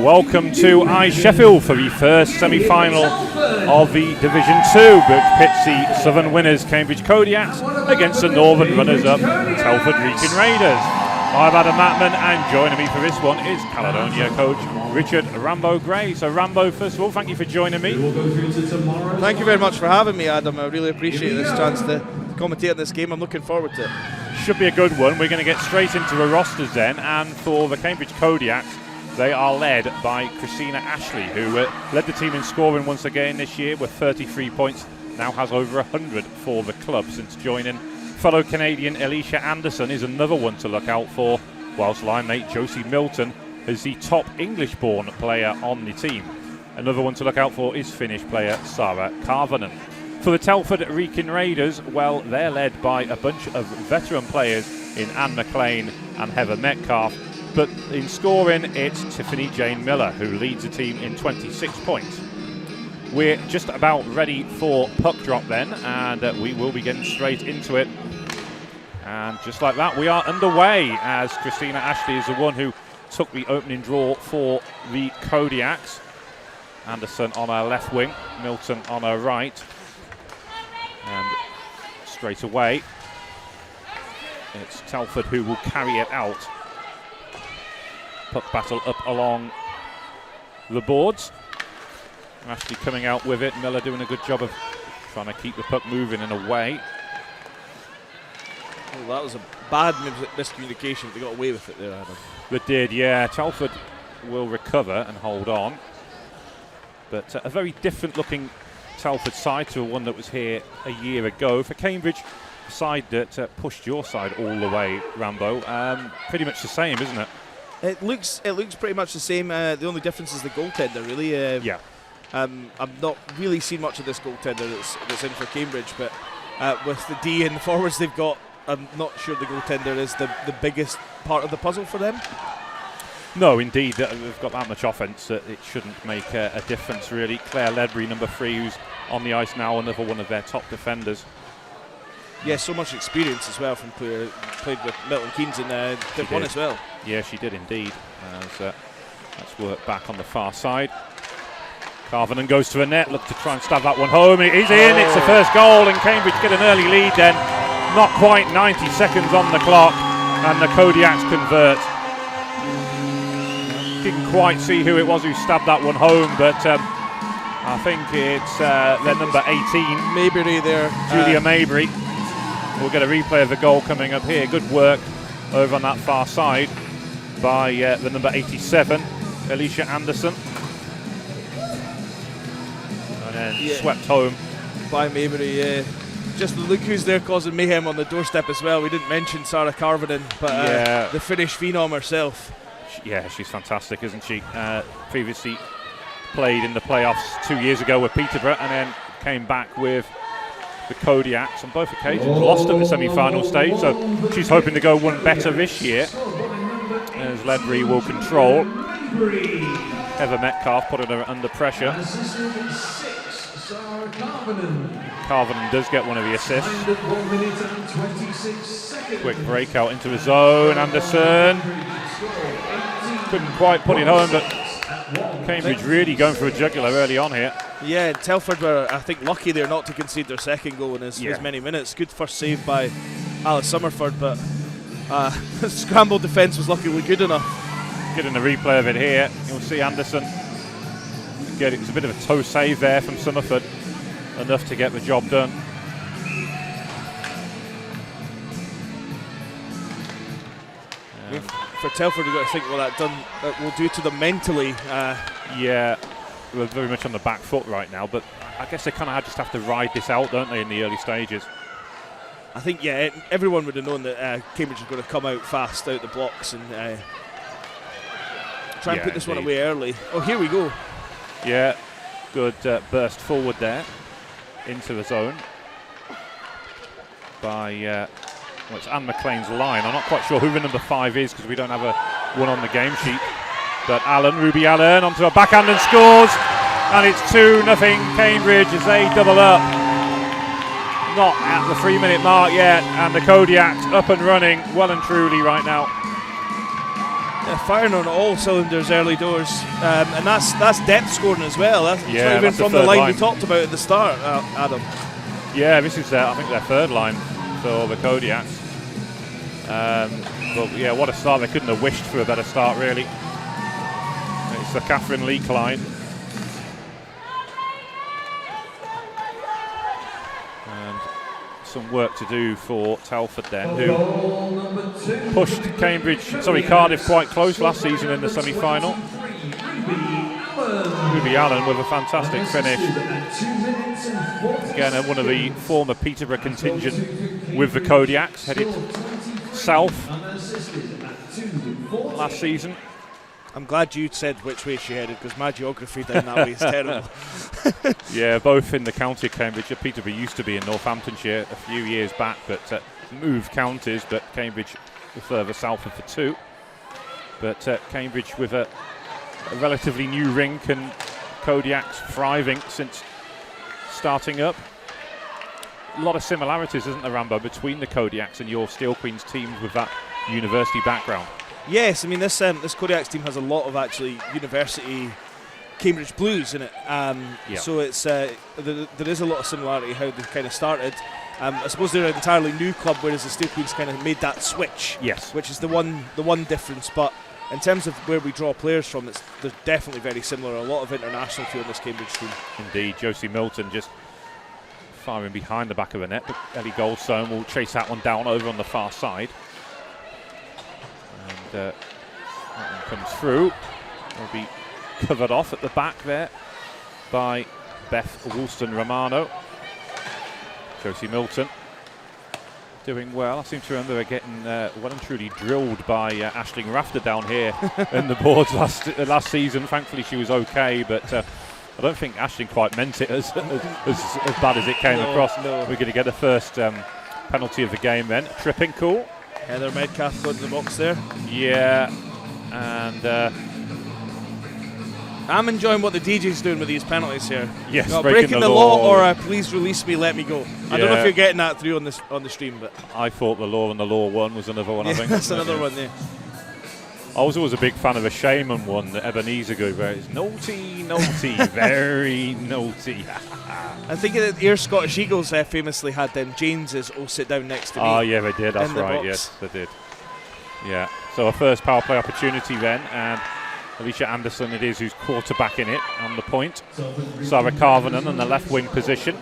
Welcome to Sheffield for the first semi-final of the Division 2, which pits the southern winners Cambridge Kodiaks against the northern runners-up Telford Wrekin Raiders. I'm Adam Matman, and joining me for this one is Caledonia coach Richard Rambo Gray. So Rambo, first of all, thank you for joining me. Thank you very much for having me, Adam. I really appreciate this chance to commentate on this game. I'm looking forward to it. Should be a good one. We're going to get straight into the rosters then, and for the Cambridge Kodiaks, they are led by Christina Ashley, who led the team in scoring once again this year with 33 points, now has over 100 for the club since joining. Fellow Canadian Alicia Anderson is another one to look out for, whilst line mate Josie Milton is the top English-born player on the team. Another one to look out for is Finnish player Sarah Karvanen. For the Telford Wrekin Raiders, well, they're led by a bunch of veteran players in Anne McLean and Heather Metcalf, but in scoring it's Tiffany Jane Miller who leads the team in 26 points. We're just about ready for puck drop then, and we will be getting straight into it. And just like that, we are underway as Christina Ashley is the one who took the opening draw for the Kodiaks. Anderson on her left wing, Milton on her right. And straight away, it's Telford who will carry it out. Puck battle up along the boards. Ashley coming out with it. Miller doing a good job of trying to keep the puck moving in a way. Well, that was a bad miscommunication. They got away with it there, Adam. They did, yeah. Telford will recover and hold on. But a very different looking Telford side to one that was here a year ago. For Cambridge, the side that pushed your side all the way, Rambo, pretty much the same, isn't it? It looks pretty much the same. The only difference is the goaltender, really. Yeah. I've not really seen much of this goaltender that's in for Cambridge, but with the D and the forwards they've got, I'm not sure the goaltender is the biggest part of the puzzle for them. No, indeed. They've got that much offence that it shouldn't make a difference, really. Claire Ledbury, number 3, who's on the ice now, another one of their top defenders. Yeah, so much experience as well from Claire. Played with Milton Keynes in Div 1 as well. Yeah, she did indeed. Let's work back on the far side. Karvanen goes to the net, look to try and stab that one home. It is in, it's the first goal, and Cambridge get an early lead then. Not quite 90 seconds on the clock, and the Kodiaks convert. Didn't quite see who it was who stabbed that one home, but I think it's their number 18. Maybury there. Julia Maybury. We'll get a replay of the goal coming up here. Good work over on that far side by the number 87, Alicia Anderson. And then swept home by Maybury. Just look who's there causing mayhem on the doorstep as well. We didn't mention Sarah Karvanen, but the Finnish phenom herself. Yeah, she's fantastic, isn't she? Previously played in the playoffs 2 years ago with Peterborough, and then came back with the Kodiaks on both occasions. Lost at the semi-final stage, so she's hoping to go one better this year, as Ledbury will control. Heather Metcalf putting her under pressure. Karvanen does get one of the assists. Quick breakout into the zone. Anderson couldn't quite put it home, but Cambridge really going for a jugular early on here. Yeah, Telford were, I think, lucky there not to concede their second goal in as many minutes. Good first save by Alice Summerford, but scramble defence was luckily good enough. Getting a replay of it here, you'll see Anderson get it. It's a bit of a toe save there from Summerford, enough to get the job done. For Telford, we've got to think what that will do to them mentally. Yeah, we're very much on the back foot right now, but I guess they kind of just have to ride this out, don't they, in the early stages? I think, everyone would have known that Cambridge was going to come out fast out the blocks and try and put this one away early. Oh, here we go. Yeah, good burst forward there into the zone by it's Anne McLean's line. I'm not quite sure who the number 5 is because we don't have one on the game sheet. But Ruby Allen onto a backhand and scores, and it's 2-0 Cambridge as they double up. Not at the 3-minute mark yet, and the Kodiaks up and running well and truly right now. firing on all cylinders early doors, and that's depth scoring as well. That's not even that's from the line we talked about at the start, Adam. Yeah, this is I think their third line for the Kodiaks. But yeah, what a start! They couldn't have wished for a better start, really. It's the Catherine Leak line. And some work to do for Telford then, who pushed Cardiff quite close last season in the semi-final. Ruby Allen with a fantastic finish. Again, one of the former Peterborough contingent with the Kodiaks, headed south last season. I'm glad you said which way she headed, because my geography down that way is terrible. Yeah, both in the county of Cambridge. Peterborough used to be in Northamptonshire a few years back, but moved counties, but Cambridge the further south of the two. But Cambridge with a relatively new rink, and Kodiaks thriving since starting up. A lot of similarities, isn't there, Rambo, between the Kodiaks and your Steel Queens teams with that university background? Yes, I mean this Kodiaks team has a lot of actually university Cambridge Blues in it. So it's there is a lot of similarity how they kind of started. I suppose they're an entirely new club, whereas the Steel Queens kind of made that switch. Yes, which is the one difference. But in terms of where we draw players from, they're definitely very similar. A lot of international feel in this Cambridge team. Indeed, Josie Milton just firing behind the back of the net, but Ellie Goldstone will chase that one down over on the far side. And that one comes through. Will be covered off at the back there by Beth Woolston-Romano. Josie Milton doing well. I seem to remember her getting well and truly drilled by Aisling Rafter down here in the boards last season. Thankfully she was okay, but I don't think Aisling quite meant it as bad as it came across. No. We're going to get the first penalty of the game then. Tripping call. Heather Metcalf got in the box there. Yeah, and I'm enjoying what the DJ's doing with these penalties here. Yes, breaking the law or please release me, let me go. I don't know if you're getting that through on the stream, but I thought the law and the law one was another one. I think that's another one. Yeah. I was always a big fan of a Shaman one that Ebenezer go where it's naughty, very naughty. I think the Ayr Scottish Eagles famously had them Janeses all sit down next to me. Oh yeah, they did. That's right. Yes, they did. Yeah. So a first power play opportunity then, and Alicia Anderson it is who's quarterbacking it on the point. Sarah Carvenan on the left wing position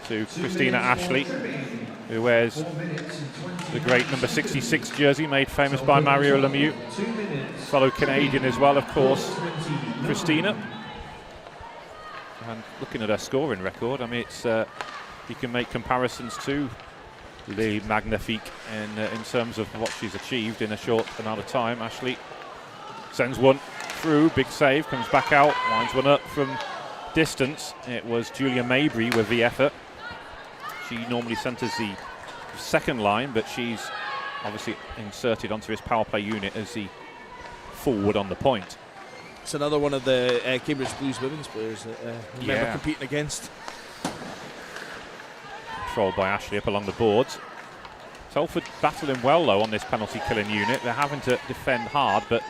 to Christina Ashley, who wears the great number 66 jersey made famous by Mario Lemieux. Fellow Canadian as well, of course, Christina. And looking at her scoring record, I mean, it's you can make comparisons to Le Magnifique in terms of what she's achieved in a short amount of time. Ashley sends one through, big save, comes back out, winds one up from distance. It was Julia Mabry with the effort. She normally centres the second line, but she's obviously inserted onto his power play unit as the forward on the point. It's another one of the Cambridge Blues women's players that remember competing against. Controlled by Ashley up along the boards. Telford battling well though on this penalty killing unit. They're having to defend hard, but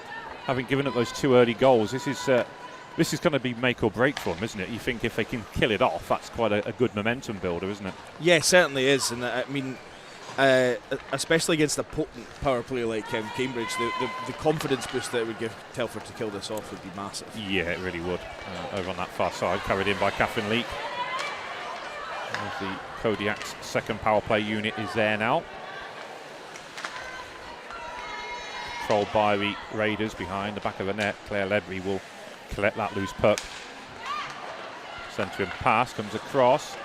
having given up those two early goals, this is going to be make or break for them, isn't it? You think if they can kill it off, that's quite a good momentum builder, isn't it? Yeah, it certainly is. And I mean, especially against a potent power player like Cambridge, the confidence boost that it would give Telford to kill this off would be massive. Yeah, it really would. Over on that far side, carried in by Catherine Leak. The Kodiak's second power play unit is there now. Controlled by the Raiders behind the back of the net. Claire Ledbury will collect that loose puck. Centering pass comes across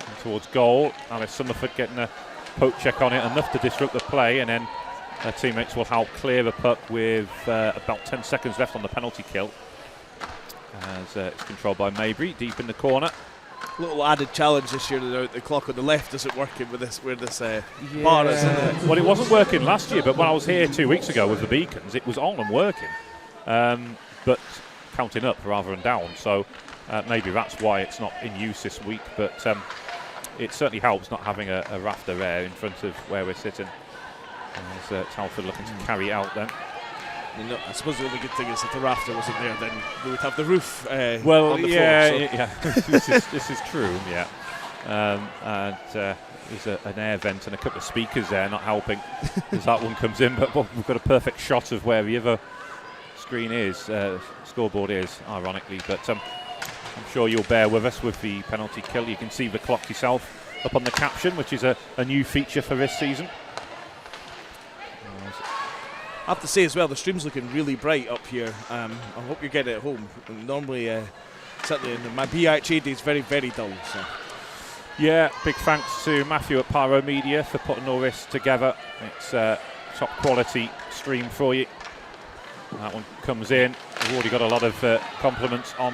and towards goal. Alice Summerford getting a poke check on it, enough to disrupt the play, and then her teammates will help clear the puck with about 10 seconds left on the penalty kill. As it's controlled by Mabry, deep in the corner. Little added challenge this year. The clock on the left isn't working with this bar, isn't it? Well, it wasn't working last year, but when I was here 2 weeks ago with the Beacons, it was on and working. But counting up rather than down, so maybe that's why it's not in use this week, but it certainly helps not having a rafter there in front of where we're sitting. As Telford looking to carry out then. I suppose the only good thing is if the rafter wasn't there, then we would have the roof well, on the yeah, floor. So. Yeah. this is true, yeah. And there's an air vent and a couple of speakers there not helping as that one comes in, but we've got a perfect shot of where the other screen is, scoreboard is, ironically, but I'm sure you'll bear with us with the penalty kill. You can see the clock yourself up on the caption, which is a new feature for this season. I have to say as well, the stream's looking really bright up here. I hope you're getting it at home. Normally, certainly in my BIHA days, very, very dull. So. Yeah, big thanks to Matthew at Pyro Media for putting all this together. It's a top quality stream for you. That one comes in. We've already got a lot of compliments on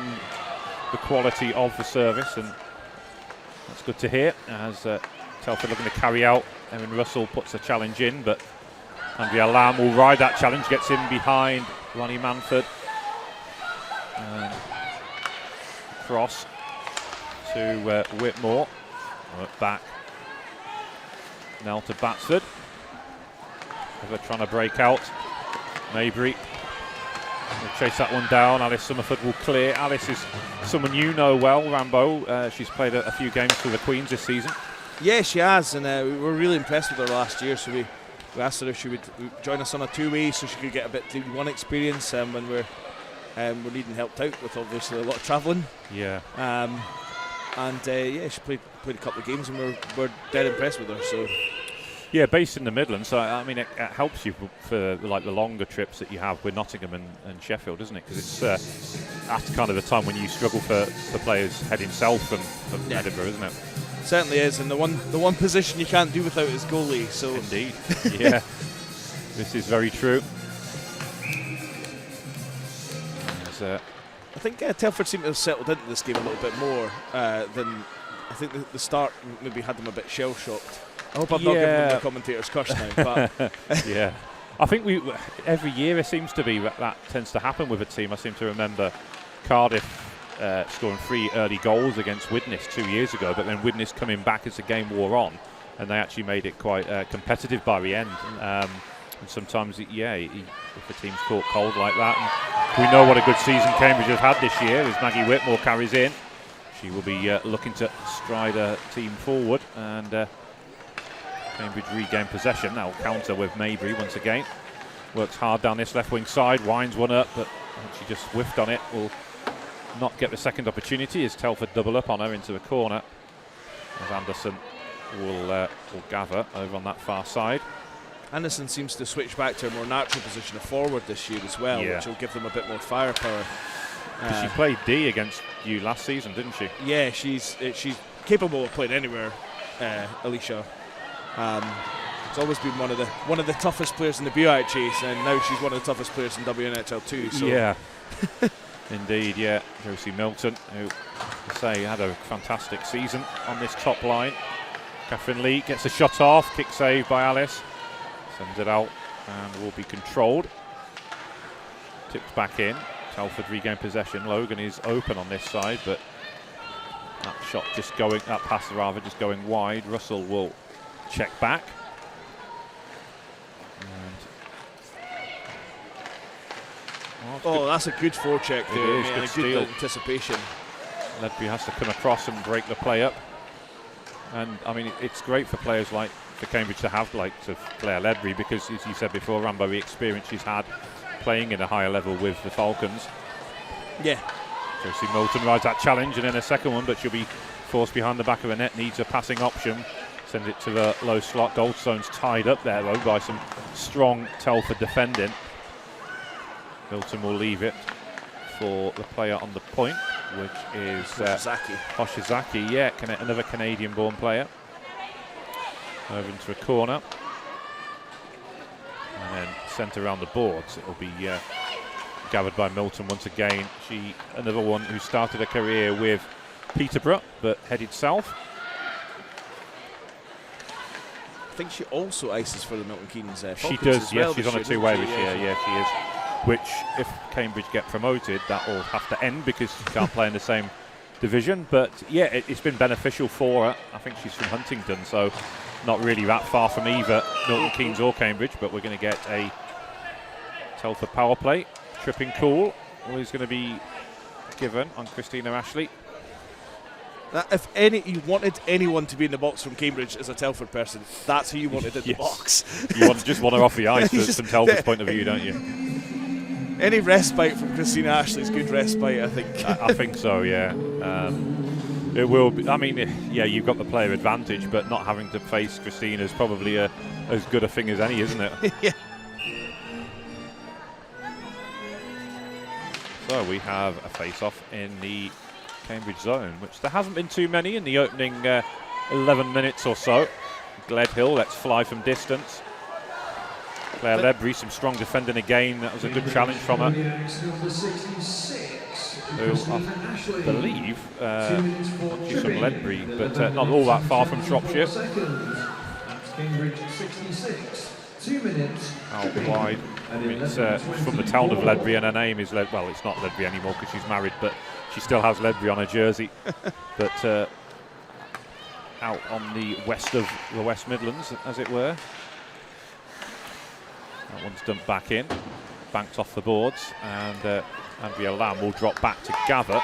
the quality of the service, and that's good to hear. As Telford looking to carry out, Erin Russell puts a challenge in, but Andrea Lamb will ride that challenge, gets in behind Ronnie Manford. And cross to Whitmore. Work back. Now to Batsford. They're trying to break out. Maybury will chase that one down. Alice Summerford will clear. Alice is someone you know well, Rambo. She's played a few games for the Queens this season. Yeah, she has, and we were really impressed with her last year, so we asked her if she would join us on a two-way so she could get a bit of one experience when we're needing helped out with obviously a lot of travelling. Yeah. Yeah, she played a couple of games and we're dead impressed with her. So. Yeah, based in the Midlands, so I mean it helps you for like the longer trips that you have with Nottingham and Sheffield, doesn't it? Because it's that's kind of the time when you struggle for players heading south from Edinburgh, isn't it? Certainly is, and the one position you can't do without is goalie. So indeed, yeah, this is very true. I think Telford seemed to have settled into this game a little bit more than I think the start maybe had them a bit shell-shocked. I hope I'm not giving them the commentator's curse now. But yeah, I think every year it seems to be that tends to happen with a team. I seem to remember Cardiff scoring 3 early goals against Widnes 2 years ago, but then Widnes coming back as the game wore on, and they actually made it quite competitive by the end. And sometimes, if the team's caught cold like that, and we know what a good season Cambridge have had this year as Maggie Whitmore carries in. She will be looking to stride her team forward, and Cambridge regain possession. Now counter with Maybury once again. Works hard down this left wing side, winds one up, but she just whiffed on it. Will not get the second opportunity as Telford double up on her into the corner. As Anderson will gather over on that far side. Anderson seems to switch back to a more natural position of forward this year as well, which will give them a bit more firepower. She played D against you last season, didn't she? Yeah, she's capable of playing anywhere, Alicia. It's always been one of the toughest players in the BIHA, and now she's one of the toughest players in WNIHL2. So. Yeah, indeed, yeah. Josie Milton, who, I say, had a fantastic season on this top line. Catherine Lee gets a shot off, kick save by Alice. Sends it out and will be controlled. Tipped back in. Telford regain possession. Logan is open on this side, but that pass just going wide. Russell will check back. That's a good forecheck there. It is, good anticipation. Ledbury has to come across and break the play up. And I mean, it's great for players like for Cambridge to have Claire Ledbury, because as you said before, Rambo, the experience she's had playing in a higher level with the Falcons. Yeah. Josie Milton rides that challenge, and then a second one, but she'll be forced behind the back of the net, needs a passing option. Sends it to the low slot. Goldstone's tied up there though by some strong Telford defending. Milton will leave it for the player on the point, which is Hoshizaki. Yeah, another Canadian-born player. Over into a corner. And then sent around the boards. It will be gathered by Milton once again. Another one who started a career with Peterborough, but headed south. I think she also ices for the Milton Keynes Falcons. She does, yes. Well, she's on a two-way this year. Yeah, she is. Which, if Cambridge get promoted, that will have to end because she can't play in the same division. But yeah, it's been beneficial for her. I think she's from Huntingdon, so not really that far from either Milton Keynes or Cambridge, but we're going to get a Telford power play. Tripping call is going to be given on Christina Ashley. If you wanted anyone to be in the box from Cambridge as a Telford person, that's who you wanted in the box. You just want her off the ice from Telford's point of view, don't you? Any respite from Christina Ashley's good respite, I think. I think so, yeah. It will be. I mean, yeah, you've got the player advantage, but not having to face Christina is probably as good a thing as any, isn't it? Yeah. So we have a face-off in the Cambridge zone, which there hasn't been too many in the opening 11 minutes or so. Gledhill lets fly from distance. Claire Ledbury, some strong defending again. That was a good challenge from her. Who I believe she's from Ledbury, but not all that far from Shropshire. Out wide. I mean, it's from the town of Ledbury, and her name is well, it's not Ledbury anymore because she's married, but she still has Ledbury on her jersey. But out on the west of the West Midlands, as it were. That one's dumped back in, banked off the boards, and Andrea Lamb will drop back to gather.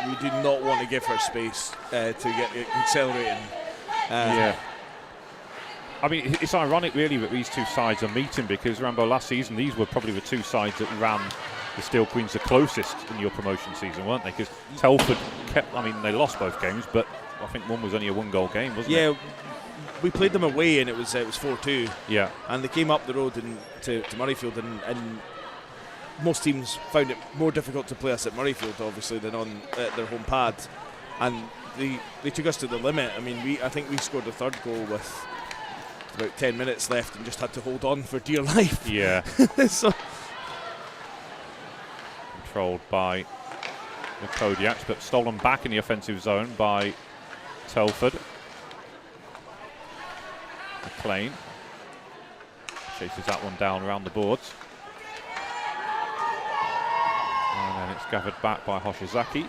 We do not want to give her space to get accelerating. Yeah. I mean, it's ironic really that these two sides are meeting, because Rambo, last season these were probably the two sides that ran the Steel Queens the closest in your promotion season, weren't they? Because Telford kept, I mean, they lost both games, but I think one was only a one-goal game, wasn't it? Yeah, we played them away and it was 4-2. Yeah. And they came up the road to Murrayfield, and most teams found it more difficult to play us at Murrayfield, obviously, than on their home pad. And they took us to the limit. I mean, I think we scored the third goal with about 10 minutes left and just had to hold on for dear life. Yeah. So controlled by the Kodiaks, but stolen back in the offensive zone by Telford. McLean chases that one down around the boards. And then it's gathered back by Hoshizaki.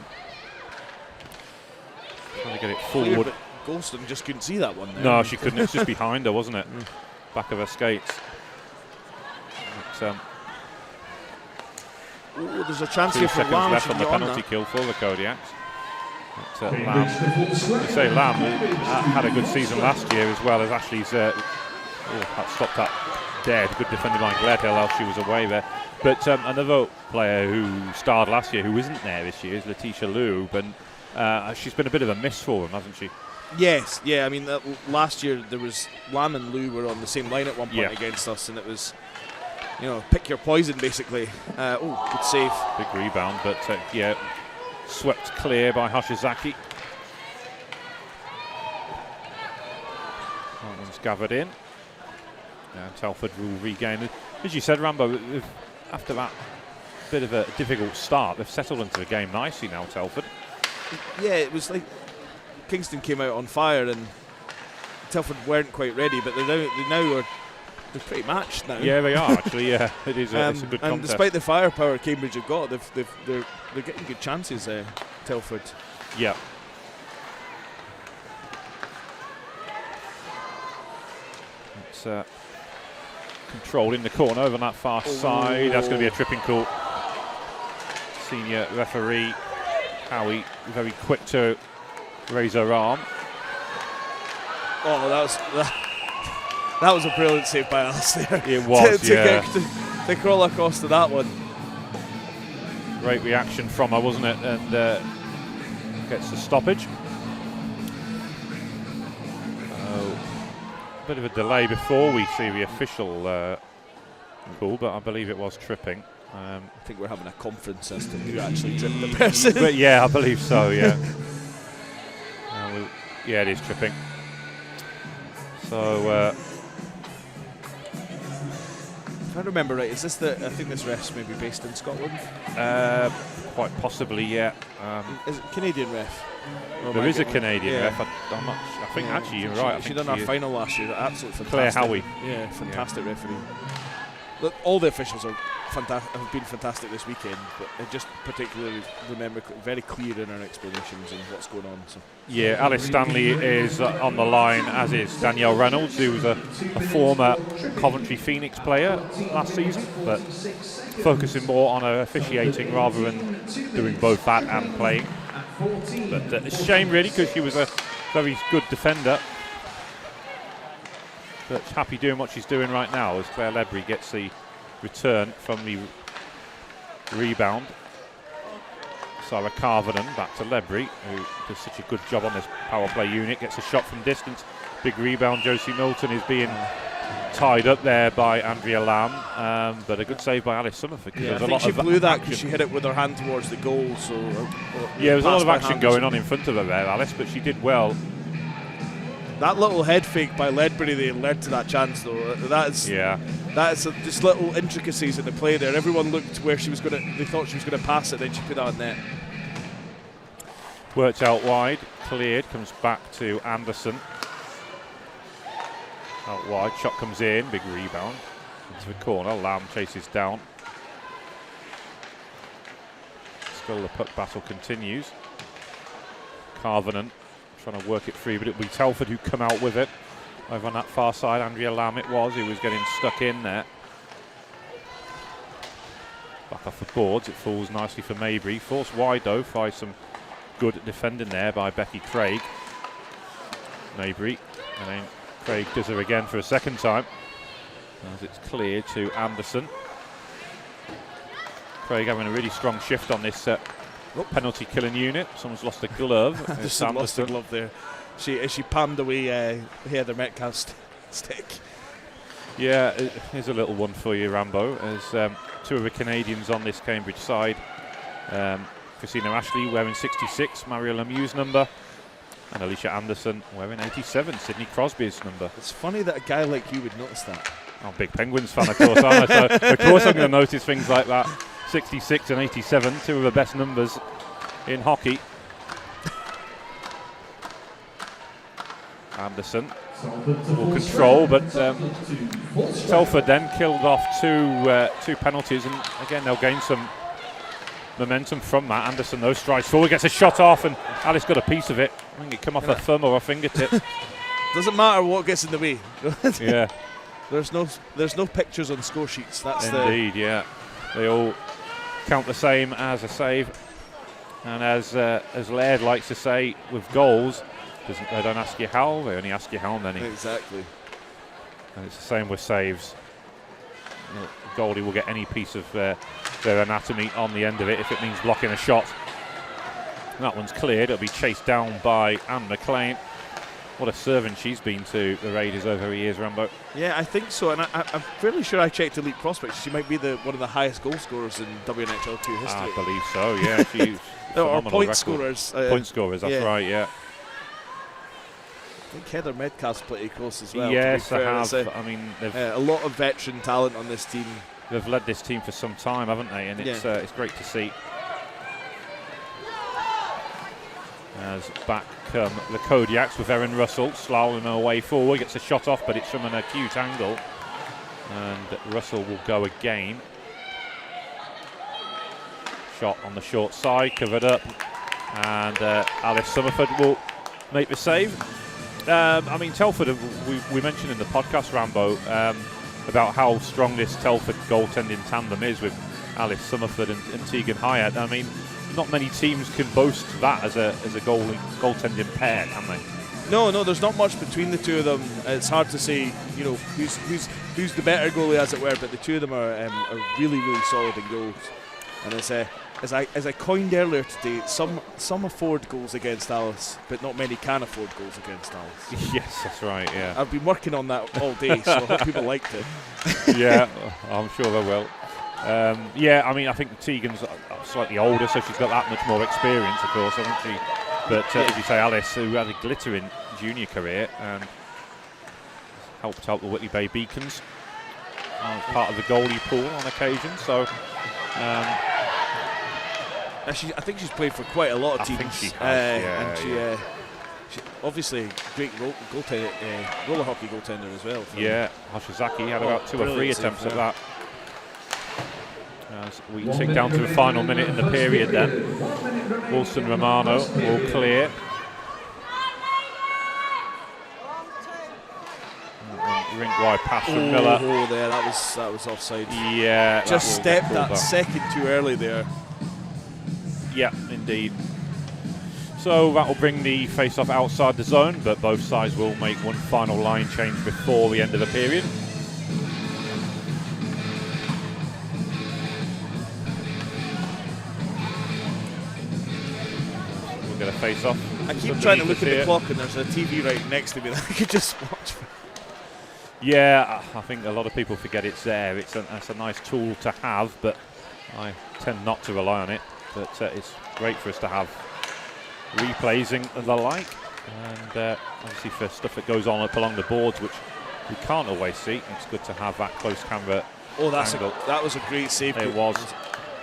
Trying to get it forward. Golston just couldn't see that one there. No, she couldn't. It's just behind her, wasn't it? Back of her skates. But, there's a chance here for 2 seconds Lamb left on the penalty kill for the Kodiaks. But, Lamb, you say Lamb had a good season last year, as well as Ashley's. That stopped that dead. Good defended by Gledhill, else she was away there. But another player who starred last year, who isn't there this year, is Letitia Lube, and she's been a bit of a miss for them, hasn't she? Yes, yeah. I mean, last year there was Lamb and Lou were on the same line at one point against us, and it was, pick your poison basically. Good save. Big rebound, but swept clear by Hoshizaki. That one's gathered in. And Telford will regain it. As you said, Rambo, after that bit of a difficult start, they've settled into the game nicely now, Telford. Yeah, it was like Kingston came out on fire and Telford weren't quite ready, but they're pretty matched now. Yeah, they are actually. Yeah, it is. It's a good contest. And despite the firepower Cambridge have got, they're getting good chances. Telford. Yeah. It's controlled in the corner over on that far side. That's going to be a tripping call. Senior referee Howie very quick to raise her arm. Oh, that was a brilliant save by us there. It was, to crawl across to that one. Great reaction from her, wasn't it? And gets the stoppage. Bit of a delay before we see the official call, but I believe it was tripping. I think we're having a conference as to who actually tripped the person. But yeah, I believe so, yeah. Yeah, it is tripping. So, if I remember right, is this I think this ref's maybe based in Scotland? Quite possibly, yeah. Is it Canadian ref? There is a Canadian ref. I think actually you're right. She done our final last year. Absolutely fantastic. Claire Howie. Yeah, fantastic referee. Look, all the officials are have been fantastic this weekend, but I just particularly remember very clear in our explanations and what's going on. So. Yeah, Alice Stanley is on the line, as is Danielle Reynolds, who was a former Coventry Phoenix player last season, but focusing more on her officiating rather than doing both that and playing. But it's a shame, really, because she was a very good defender. But happy doing what she's doing right now as Claire Ledbury gets the return from the rebound. Sarah Carvenan back to Ledbury, who does such a good job on this power play unit. Gets a shot from distance. Big rebound. Josie Milton is being tied up there by Andrea Lamb, but a good save by Alice Summerford. Yeah, I think she blew that because she hit it with her hand towards the goal. So yeah, there was a lot of action going on in front of her there, Alice, but she did well. That little head fake by Ledbury there led to that chance, though. That's just little intricacies in the play there. Everyone looked where she was going to. They thought she was going to pass it, then she put that on net. Worked out wide, cleared, comes back to Anderson. Out wide, shot comes in, big rebound into the corner. Lamb chases down. Still the puck battle continues. Carvenan trying to work it free, but it'll be Telford who come out with it. Over on that far side, Andrea Lamb it was, who was getting stuck in there. Back off the boards, it falls nicely for Maybury. Forced wide though, by some good defending there by Becky Craig. Maybury, and then Craig does her again for a second time, as it's cleared to Anderson. Craig having a really strong shift on this penalty killing unit. Someone's lost a glove. Just lost a glove there. She palmed away Heather Metcalf's stick. Yeah, here's a little one for you, Rambo. As two of the Canadians on this Cambridge side, Christina Ashley wearing 66, Mario Lemieux's number, and Alicia Anderson wearing 87, Sidney Crosby's number. It's funny that a guy like you would notice that. I'm a big Penguins fan, of course, aren't I? So of course I'm going to notice things like that. 66 and 87, two of the best numbers in hockey. Anderson will control, but Telford then killed off two penalties, and again they'll gain some momentum from that. Anderson though strides forward, gets a shot off, and Alice got a piece of it. I think it come off her thumb or her fingertip. Doesn't matter what gets in the way. Yeah. There's no pictures on score sheets. That's indeed, yeah. They all count the same as a save, and as Laird likes to say, with goals, they don't ask you how, they only ask you how many. Exactly. And it's the same with saves. The goalie will get any piece of their anatomy on the end of it if it means blocking a shot. And that one's cleared. It'll be chased down by Anne McLean. What a servant she's been to the Raiders over the years, Rambo. Yeah, I think so, and I'm fairly sure I checked Elite Prospects. She might be one of the highest goal scorers in WNIHL2 history. I believe so, yeah. She's or point scorers. Point scorers, that's right, yeah. I think Heather Metcalf's pretty close as well. Yes, I have. I mean, a lot of veteran talent on this team. They've led this team for some time, haven't they? And it's great to see. As back come the Kodiaks with Erin Russell slaloming her way forward, gets a shot off, but it's from an acute angle, and Russell will go again. Shot on the short side, covered up, and Alice Summerford will make the save. I mean, Telford, we mentioned in the podcast, Rambo, about how strong this Telford goaltending tandem is with Alice Summerford and Tegan Hyatt. I mean, not many teams can boast that as a goaltending pair, can they? No, there's not much between the two of them. It's hard to say, who's the better goalie, as it were. But the two of them are really, really solid in goals. And as I coined earlier today, some afford goals against Alice, but not many can afford goals against Alice. Yes, that's right. Yeah, I've been working on that all day, so I hope people liked it. Yeah, I'm sure they will. Yeah, I mean, I think Tegan's slightly older, so she's got that much more experience, of course, hasn't she? But as you say, Alice, who had a glittering junior career and helped out the Whitley Bay Beacons, part of the goalie pool on occasion. So, I think she's played for quite a lot of teams. I think she has, and she obviously great roller hockey goaltender as well. Yeah, Hoshizaki had about 2 or 3 attempts at that. As we tick down to the final minute in the period then. Wilson Romano all clear. Rink wide pass from Miller. Oh, there, that was offside. Yeah. Just stepped that second too early there. Yeah, indeed. So that will bring the face-off outside the zone, but both sides will make one final line change before the end of the period. We'll get a face-off. I keep trying to look at the clock, and there's a TV right next to me that I could just watch. Yeah, I think a lot of people forget it's there. It's a nice tool to have, but I tend not to rely on it. But it's great for us to have replays and the like, and obviously for stuff that goes on up along the boards, which we can't always see. It's good to have that close camera. Oh, that was a great save. It was.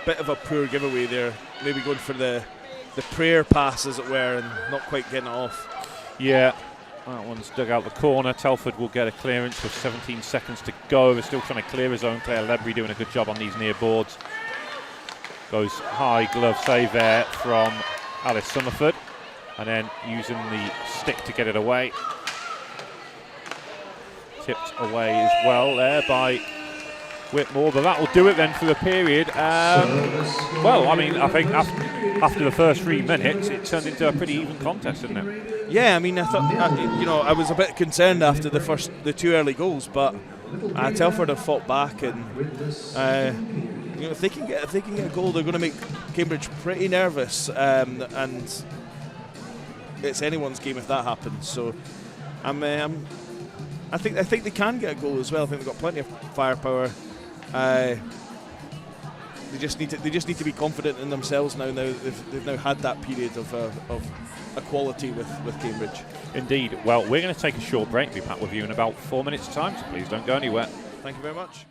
Bit of a poor giveaway there. Maybe going for the prayer pass, as it were, and not quite getting it off. Yeah. That one's dug out the corner. Telford will get a clearance with 17 seconds to go. They're still trying to clear his own. Claire Lebry doing a good job on these near boards. Goes high glove save there from Alice Summerford. And then using the stick to get it away. Tipped away as well there by Whitmore. But that will do it then for the period. Well, I mean, I think after the first 3 minutes, it turned into a pretty even contest, didn't it? Yeah, I mean, I thought, I was a bit concerned after the 2 early goals, but Telford have fought back, and if they can get a goal, they're going to make Cambridge pretty nervous, and it's anyone's game if that happens. So, I think they can get a goal as well. I think they've got plenty of firepower. They just need to be confident in themselves now. They've now had that period of equality with Cambridge. Indeed. Well, we're going to take a short break. We'll be back with you in about 4 minutes' time, so please don't go anywhere. Thank you very much.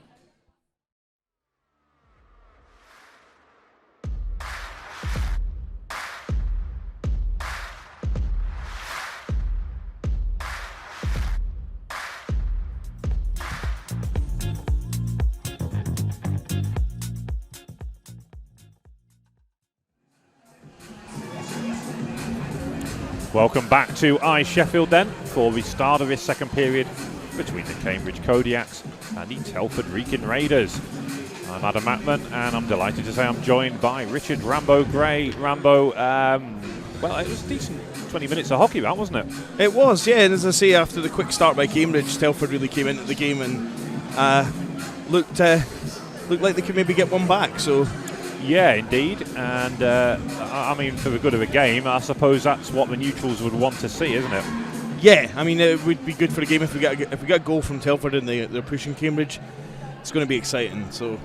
Welcome back to Sheffield then for the start of this second period between the Cambridge Kodiaks and the Telford Wrekin Raiders. I'm Adam Mackman, and I'm delighted to say I'm joined by Richard Rambo Gray. Rambo, well, it was a decent 20 minutes of hockey, that, wasn't it? It was, yeah, and as I say, after the quick start by Cambridge, Telford really came into the game and looked like they could maybe get one back, so... Yeah, indeed, and I mean, for the good of the game, I suppose that's what the neutrals would want to see, isn't it? Yeah, I mean, it would be good for the game if we get a goal from Telford and they're pushing Cambridge. It's going to be exciting. So,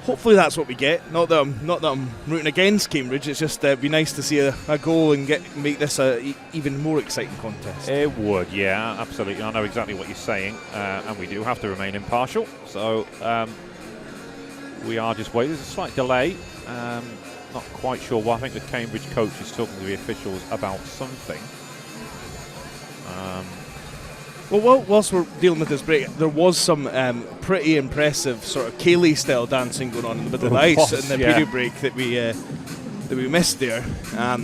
hopefully that's what we get. Not that I'm rooting against Cambridge. It's just it'd be nice to see a goal and make this a even more exciting contest. It would, yeah, absolutely. I know exactly what you're saying, and we do have to remain impartial. So. We are just waiting. There's a slight delay. Not quite sure why. I think the Cambridge coach is talking to the officials about something. Well, whilst we're dealing with this break, there was some pretty impressive sort of Kaylee style dancing going on in the middle of the ice in the period break that we missed there. I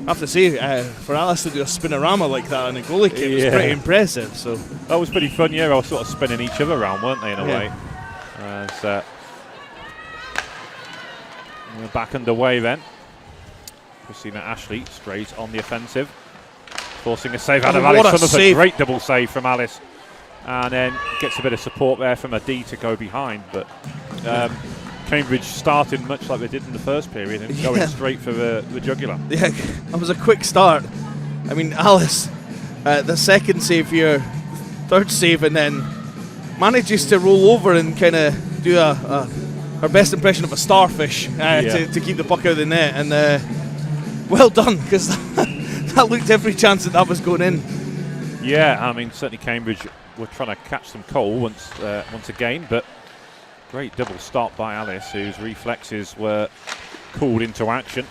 have to say, for Alice to do a spinorama like that on a goalie kick was pretty impressive. So that was pretty fun. Yeah, they were sort of spinning each other around, weren't they, in a way? As we're back underway then. Christina Ashley straight on the offensive, forcing a save out of Alice Summerford. Great double save from Alice, and then gets a bit of support there from a D to go behind. But Cambridge started much like they did in the first period and going straight for the jugular. Yeah, that was a quick start. I mean, Alice, the second save here, third save, and then manages to roll over and kind of do her best impression of a starfish to keep the puck out of the net. And well done, because that looked every chance that was going in. Yeah, I mean, certainly Cambridge were trying to catch some coal once again, but great double stop by Alice, whose reflexes were called into action.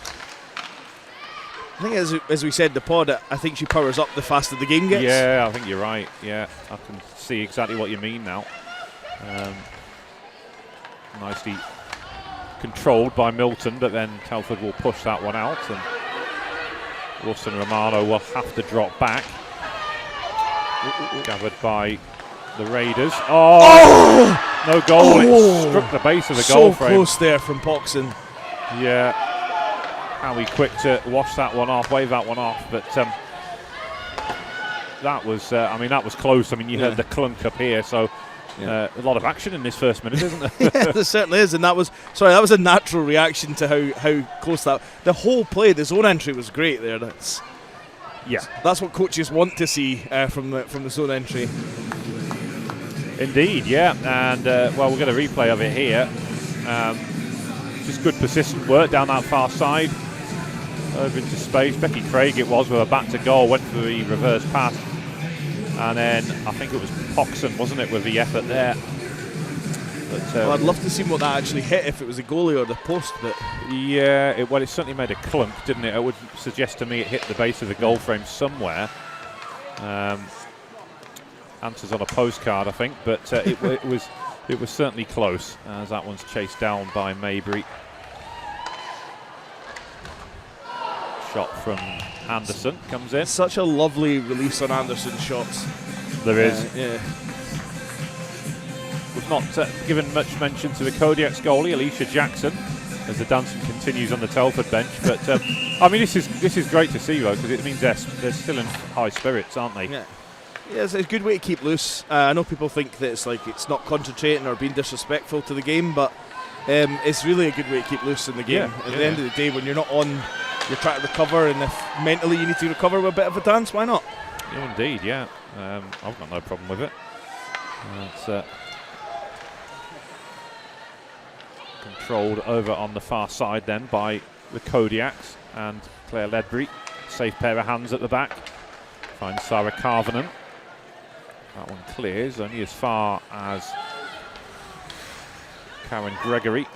I think, as we said in the pod, I think she powers up the faster the game gets. Yeah, I think you're right. Yeah, I can see exactly what you mean now. nicely controlled by Milton, but then Telford will push that one out, and Wilson Romano will have to drop back. Gathered by the Raiders. Oh! No goal. It struck the base of the goal frame. So close there from Poxon. Yeah. How he quick to wash that one off, wave that one off, but that was, that was close. I mean, you heard the clunk up here, so a lot of action in this first minute, isn't there? Yeah, there certainly is, and that was a natural reaction to how close that. The whole play, the zone entry was great there. That's what coaches want to see from the zone entry. Indeed, yeah, and we'll get a replay of it here. Just good persistent work down that far side, over into space. Becky Craig it was with a back to goal, went for the reverse pass, and then I think it was Poxon, wasn't it, with the effort there. But, I'd love to see what that actually hit, if it was a goalie or the post. But yeah, it certainly made a clunk, didn't it? It would suggest to me it hit the base of the goal frame somewhere. Answers on a postcard, I think, but it was certainly close, as that one's chased down by Maybury. Shot from Anderson comes in. Such a lovely release on Anderson's shots. There is. Yeah. We've not given much mention to the Kodiaks goalie, Alicia Jackson, as the dancing continues on the Telford bench. But this is great to see, though, because it means they're still in high spirits, aren't they? Yeah. Yeah, it's a good way to keep loose. I know people think that it's not concentrating or being disrespectful to the game, but it's really a good way to keep loose in the game. At the end of the day, when you're not on, you're trying to recover, and if mentally you need to recover with a bit of a dance, why not? Yeah, indeed, yeah. I've got no problem with it. It's controlled over on the far side then by the Kodiaks and Claire Ledbury. Safe pair of hands at the back. Finds Sarah Carvenan. That one clears only as far as Karen Gregory.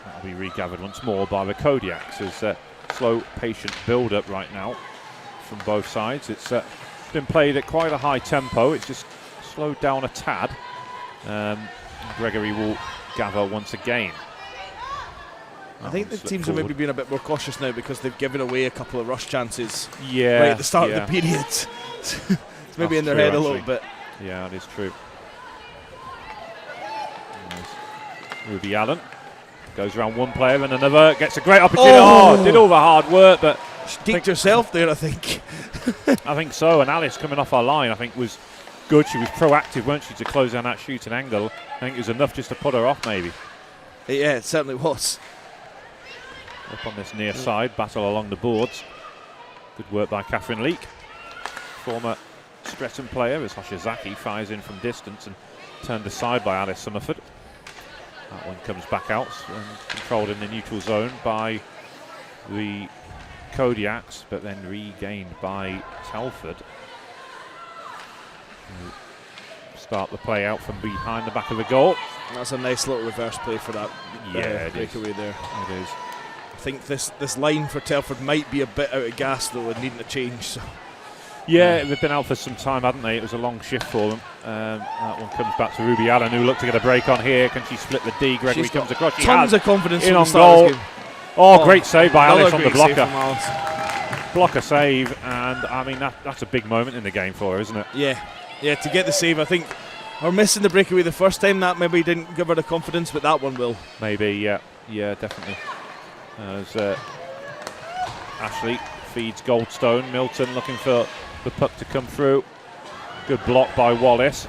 That'll be regathered once more by the Kodiaks. There's a slow, patient build-up right now from both sides. It's been played at quite a high tempo. It's just slowed down a tad. Gregory will gather once again. I think the teams are maybe being a bit more cautious now because they've given away a couple of rush chances right at the start of the period. It's maybe in their head a little bit. Yeah, that is true. Ruby Allen goes around one player and another, gets a great opportunity. Did all the hard work, but she dinked herself there, I think. I think so, and Alice coming off our line, I think, was good. She was proactive, weren't she, to close down that shooting angle. I think it was enough just to put her off, maybe. Yeah, it certainly was. Up on this near side, battle along the boards. Good work by Catherine Leake. Former Streatham player as Hoshizaki fires in from distance and turned aside by Alice Summerford. That one comes back out and controlled in the neutral zone by the Kodiaks, but then regained by Telford. Start the play out from behind the back of the goal. That's a nice little reverse play for that breakaway there. It is. I think this line for Telford might be a bit out of gas though and needing a change. So. Yeah, they've been out for some time, hadn't they? It was a long shift for them. That one comes back to Ruby Allen, who looked to get a break on here. Can she split the D? Gregory comes across. She tons of confidence in on goal. Great save by Alice on the blocker. Blocker save, and I mean that's a big moment in the game for her, isn't it? Yeah, to get the save. I think her missing the breakaway the first time, that maybe didn't give her the confidence, but that one will. Maybe, yeah, definitely. As Ashley feeds Goldstone. Milton looking for the puck to come through. Good block by Wallace.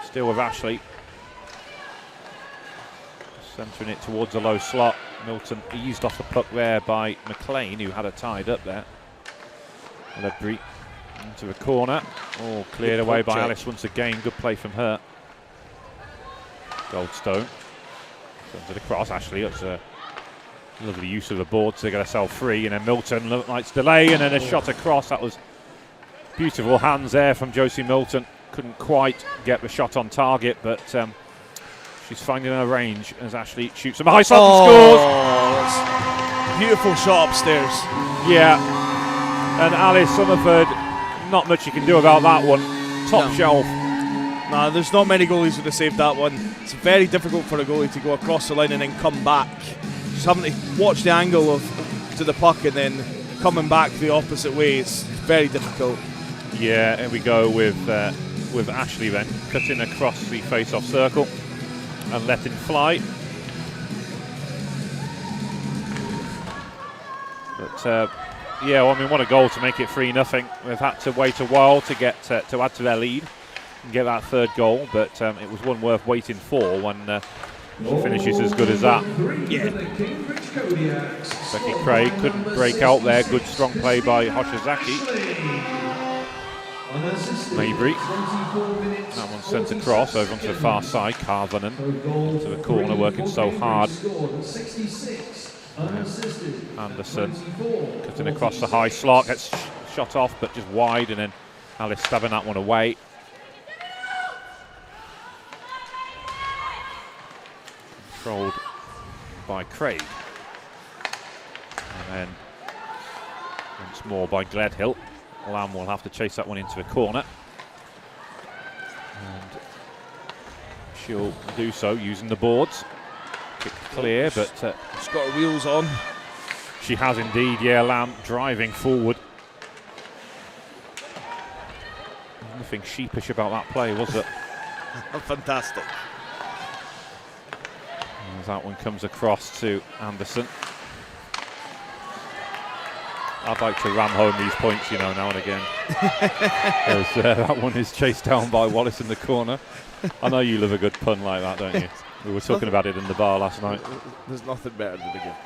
Still with Ashley. Centering it towards a low slot. Milton eased off the puck there by McLean, who had her tied up there. Ledbury into the corner. Cleared away by Alice once again. Good play from her. Goldstone sends it across. Ashley, it's a lovely use of the board to get herself free, and then Milton likes delay, and then a shot across. That was beautiful hands there from Josie Milton. Couldn't quite get the shot on target, but she's finding her range as Ashley shoots from a high slot and scores. Beautiful shot upstairs. Yeah, and Alice Summerford, not much you can do about that one. Top shelf. Nah, there's not many goalies who would have saved that one. It's very difficult for a goalie to go across the line and then come back. Just having to watch the angle to the puck and then coming back the opposite way. It's very difficult. Yeah, here we go with Ashley then, cutting across the face-off circle and letting fly. But yeah, well, I mean, what a goal to make it 3-0. We've had to wait a while to get to add to their lead and get that third goal, but it was one worth waiting for when she finishes as good as that. Yeah. Becky Craig couldn't break out there. Good strong play by Hoshizaki. Mabry. That one sent across over onto the far side. Karvanen into the corner, working so hard. Anderson cutting across the high slot, gets shot off but just wide, and then Alice stabbing that one away. Controlled by Craig. And then once more by Gledhill. Lamb will have to chase that one into the corner. And she'll do so using the boards. Kick clear, but she's got her wheels on. She has indeed, yeah. Lamb driving forward. Nothing sheepish about that play, was it? Fantastic. As that one comes across to Anderson. I'd like to ram home these points, you know, now and again. As that one is chased down by Wallace in the corner. I know you love a good pun like that, don't you? We were talking about it in the bar last night. There's nothing better than a good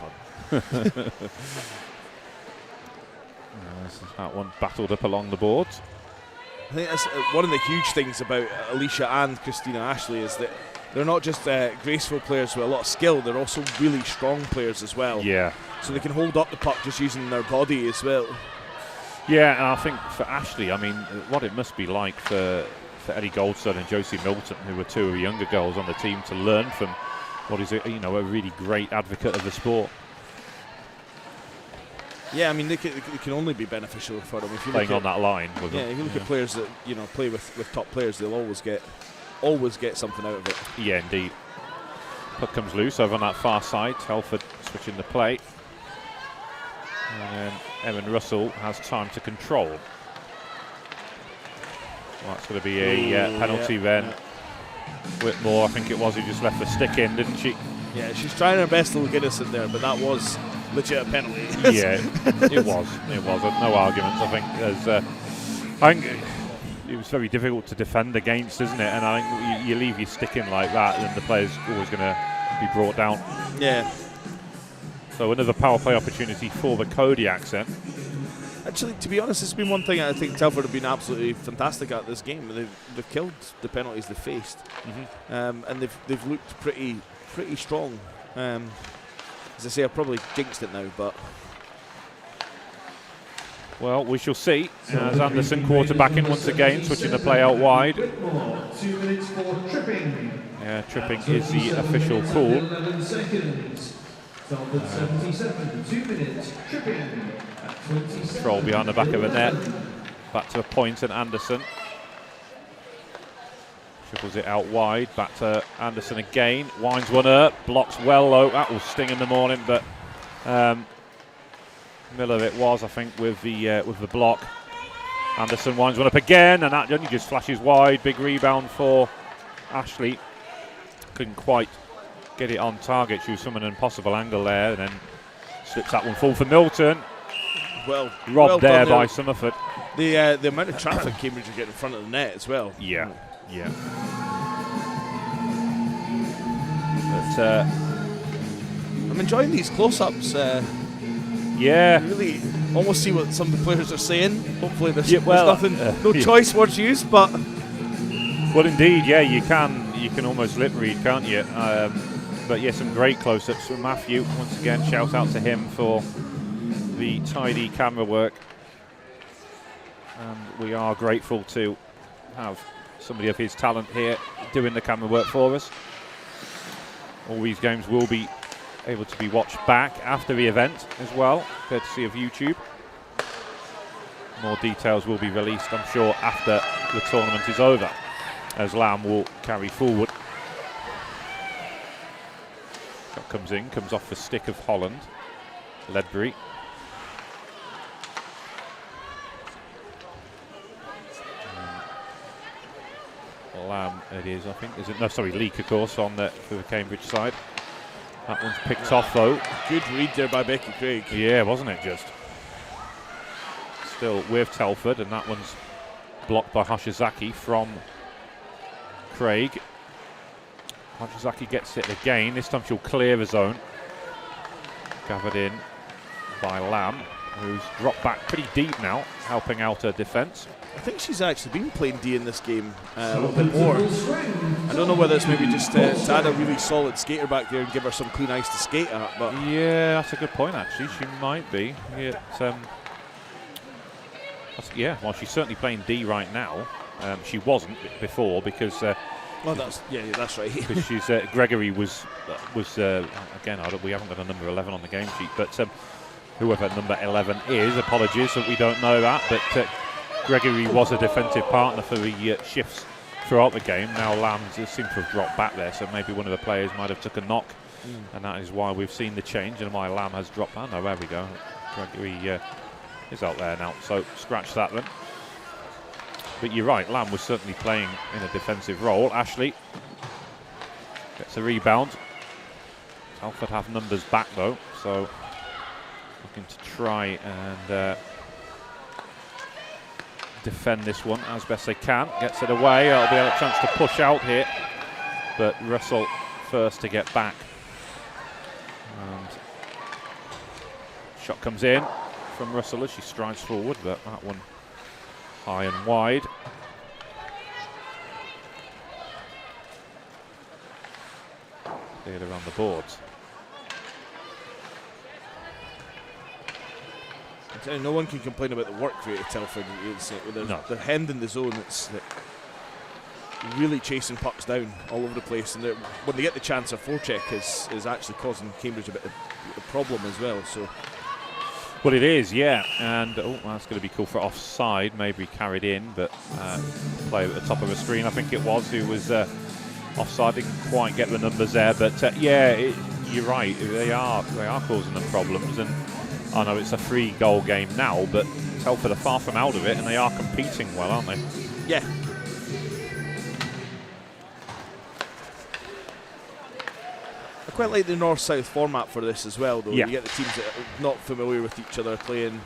pun. That one battled up along the boards. I think that's one of the huge things about Alicia and Christina Ashley is that they're not just graceful players with a lot of skill, they're also really strong players as well. Yeah. So they can hold up the puck just using their body as well. Yeah, and I think for Ashley, I mean, what it must be like for Eddie Goldstone and Josie Milton, who were two of the younger girls on the team, to learn from what is a really great advocate of the sport. Yeah, I mean, they can only be beneficial for them if you playing on that line with them. If you look at players that play with top players, they'll always get something out of it. Yeah, indeed. Puck comes loose over on that far side. Telford switching the play. And then Evan Russell has time to control. Well, that's going to be a penalty then. Whitmore, I think it was, who just left the stick in, didn't she? Yeah, she's trying her best to look innocent there, but that was legit a penalty. Yeah, it was. No arguments, I think. It was very difficult to defend against, isn't it? And I think you leave your stick in like that, then the player's always going to be brought down. Yeah. So another power play opportunity for the Kodiaks then. Actually, to be honest, it's been one thing I think Telford have been absolutely fantastic at this game. They've killed the penalties they've faced, and they've looked pretty strong. As I say, I've probably jinxed it now, but. Well, we shall see. As Anderson quarterbacking once again, switching the play out wide. 2 minutes for tripping. Yeah, tripping is the official call. 11 seconds. Telford 77, 2 minutes, tripping at 27. Control behind the back of the net. Back to a point and Anderson. Triples it out wide. Back to Anderson again. Winds one up. Blocks well low. That will sting in the morning, but Miller it was, I think, with the block. Anderson winds one up again, and that only just flashes wide. Big rebound for Ashley. Couldn't quite get it on target. She was from an impossible angle there, and then slips that one full for Milton. Well, robbed there by Summerford. The amount of traffic Cambridge are getting in front of the net as well. Yeah. But I'm enjoying these close-ups. Yeah. Really almost see what some of the players are saying. Hopefully there's nothing, no choice words used, but. Well, indeed, yeah, you can almost lip read, can't you? But yeah, some great close-ups from Matthew. Once again, shout out to him for the tidy camera work. And we are grateful to have somebody of his talent here doing the camera work for us. All these games will be able to be watched back after the event as well, courtesy of YouTube. More details will be released, I'm sure, after the tournament is over. as Lamb will carry forward. Shot comes in, comes off the stick of Holland. Ledbury. Lamb it is, I think. Is it? No, sorry, Leak, of course, on the, for the Cambridge side. That one's picked off, though. Good read there by Becky Craig. Yeah, wasn't it just? Still with Telford, and that one's blocked by Hoshizaki from Craig. Hoshizaki gets it again. This time she'll clear the zone. Gathered in by Lamb, who's dropped back pretty deep now, helping out her defence. I think she's actually been playing D in this game a little bit more. I don't know whether it's maybe just to add a really solid skater back there and give her some clean ice to skate at. But yeah, that's a good point, actually. She might be. Yeah, well, she's certainly playing D right now. She wasn't before because... well, that's right. Because she's Gregory was again, we haven't got a number 11 on the game sheet, but whoever number 11 is, apologies that we don't know that, but Gregory was a defensive partner for the shifts throughout the game. Now Lamb seems to have dropped back there, so maybe one of the players might have took a knock, and that is why we've seen the change and why Lamb has dropped down. Oh, there we go. Gregory is out there now, so scratch that then. But you're right, Lamb was certainly playing in a defensive role. Ashley gets a rebound. Telford have numbers back though, so looking to try and defend this one as best they can. Gets it away. That'll be a chance to push out here, but Russell first to get back. And shot comes in from Russell as she strides forward, but that one high and wide. Cleared around the boards. No one can complain about the work rate of Telford. They're hemmed in the zone. It's really chasing pucks down all over the place, and when they get the chance, a forecheck is actually causing Cambridge a bit of a problem as well. So. Well, it is, yeah, and that's going to be cool for offside, maybe carried in, but play at the top of the screen, I think it was, who was offside. Didn't quite get the numbers there, but yeah, you're right, they are causing them problems, and I know it's a 3-goal game now, but Telford are far from out of it, and they are competing well, aren't they? Yeah. I quite like the north-south format for this as well, though. Yeah. You get the teams that are not familiar with each other playing.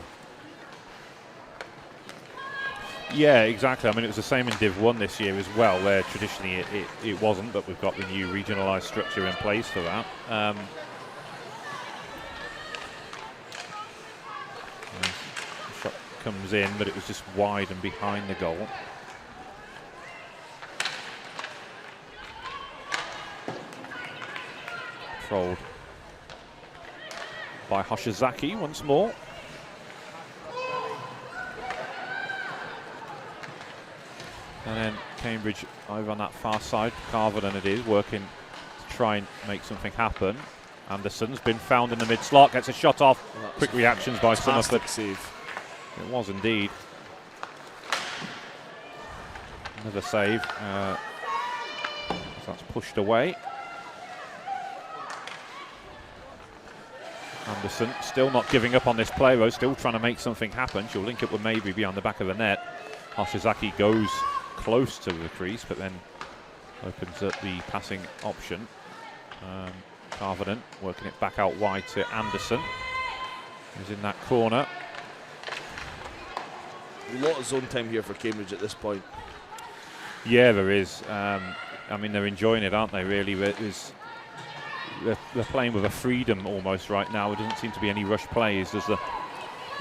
Yeah, exactly. I mean, it was the same in Div 1 this year as well, where traditionally it wasn't, but we've got the new regionalised structure in place for that. The shot comes in, but it was just wide and behind the goal. Controlled by Hoshizaki once more. And then Cambridge over on that far side, Carverden it is, working to try and make something happen. Anderson's been found in the mid-slot, gets a shot off. Quick reactions by Summerford. Save. It was indeed. Another save. That's pushed away. Anderson still not giving up on this play though, still trying to make something happen. She'll link it with maybe beyond the back of the net. Hoshizaki goes close to the crease, but then opens up the passing option. Carverden working it back out wide to Anderson, who's in that corner. A lot of zone time here for Cambridge at this point. Yeah, there is. I mean, they're enjoying it, aren't they, really? They're playing with a freedom almost right now. There doesn't seem to be any rush plays. There's the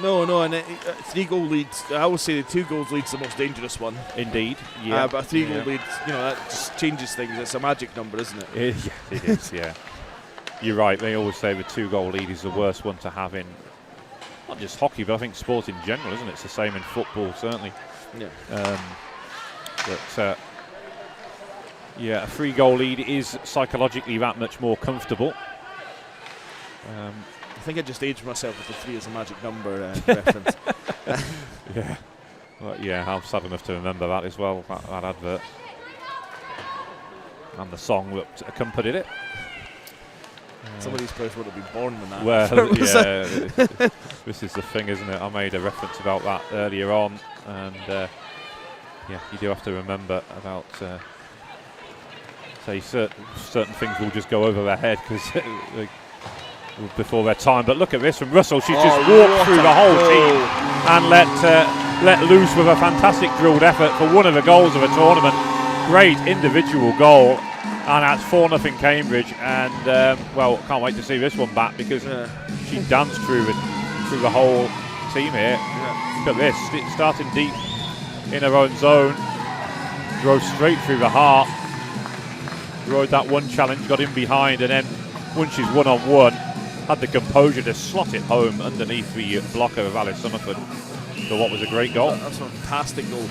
No, and 3-goal leads. I always say the 2 goals lead's the most dangerous one. Indeed, yeah. But a 3-goal lead, that just changes things. It's a magic number, isn't it? Yeah, it is, yeah. You're right. They always say the 2-goal lead is the worst one to have in not just hockey, but I think sport in general, isn't it? It's the same in football, certainly. Yeah. But yeah, a 3-goal lead is psychologically that much more comfortable. I think I just aged myself with the 3 as a magic number reference. Yeah. Well, yeah, I'm sad enough to remember that as well, that advert. And the song that accompanied it. Some of these players would have been born when that. Well, yeah, this is the thing, isn't it? I made a reference about that earlier on, and yeah, you do have to remember about say certain things will just go over their head because before their time. But look at this from Russell; she just walked through the whole team and let loose with a fantastic drilled effort for one of the goals of the tournament. Great individual goal. And that's 4-0 Cambridge, and well, can't wait to see this one back because she danced through the whole team here. Look at this, starting deep in her own zone, drove straight through the heart, rode that one challenge, got in behind, and then once she's one-on-one, had the composure to slot it home underneath the blocker of Alice Summerford. So what was a great goal. That's a fantastic goal.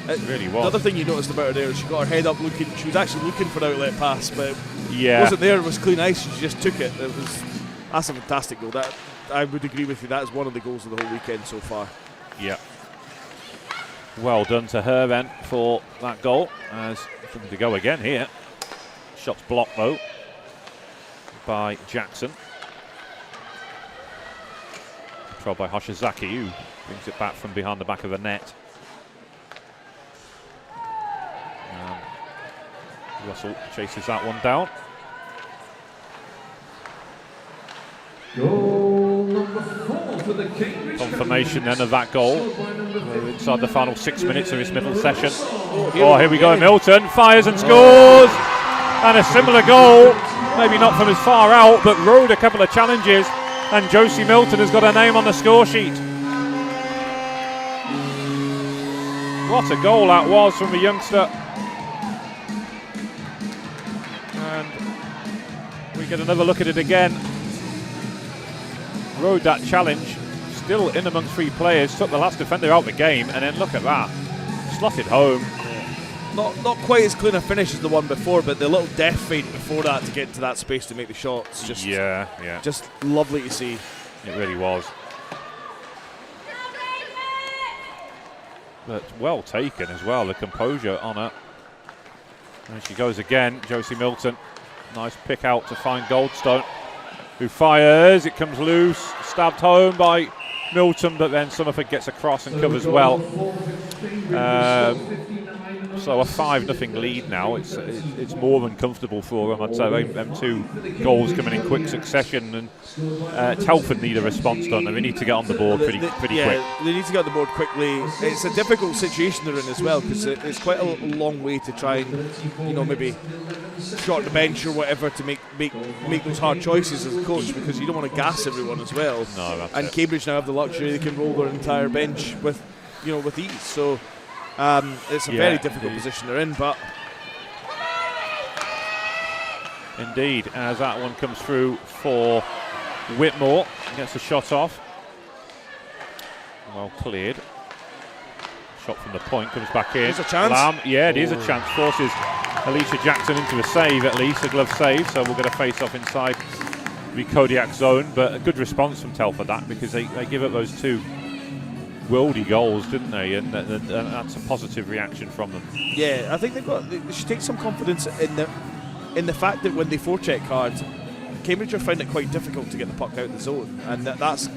It really was. The other thing you noticed about her there is she got her head up looking. She was actually looking for an outlet pass, but it wasn't there. It was clean ice. She just took it. That's a fantastic goal. That I would agree with you. That is one of the goals of the whole weekend so far. Yeah. Well done to her then for that goal. As something to go again here. Shots blocked though by Jackson. Controlled by Hoshizaki, who brings it back from behind the back of the net. Russell chases that one down. Goal number 4 for the Cambridge. Confirmation then of that goal. We're inside the final 6 minutes of this middle session. Oh, here we go. Milton fires and scores. And a similar goal, maybe not from as far out, but rode a couple of challenges. And Josie Milton has got her name on the score sheet. What a goal that was from the youngster. We get another look at it again. Rode that challenge, still in amongst 3 players, took the last defender out of the game, and then look at that, slotted home. Not quite as clean a finish as the one before, but the little death feint before that to get into that space to make the shots, just just lovely to see. It really was. But well taken as well, the composure on her. And she goes again, Josie Milton. Nice pick out to find Goldstone, who fires. It comes loose, stabbed home by Milton, but then Summerford gets across and covers well. So a 5-0 lead now. It's more than comfortable for them. I'd say them 2 goals coming in quick succession, and Telford need a response, don't they? They need to get on the board pretty quick. They need to get on the board quickly. It's a difficult situation they're in as well because it's quite a long way to try and maybe short the bench or whatever to make those hard choices as a coach, because you don't want to gas everyone as well. No, that's and it. Cambridge now have the luxury they can roll their entire bench with ease. So it's a very difficult position they're in, but indeed, as that one comes through for Whitmore, gets the shot off. Well cleared. Shot from the point comes back in. There's a chance. Lamb, it is a chance. Forces Alicia Jackson into a save, at least a glove save. So we'll get a face off inside the Kodiak zone, but a good response from Telford that, because they give up those 2 worldy goals, didn't they? And that's a positive reaction from them. Yeah, I think they should take some confidence in the fact that when they forecheck hard, Cambridge have found it quite difficult to get the puck out of the zone, and that's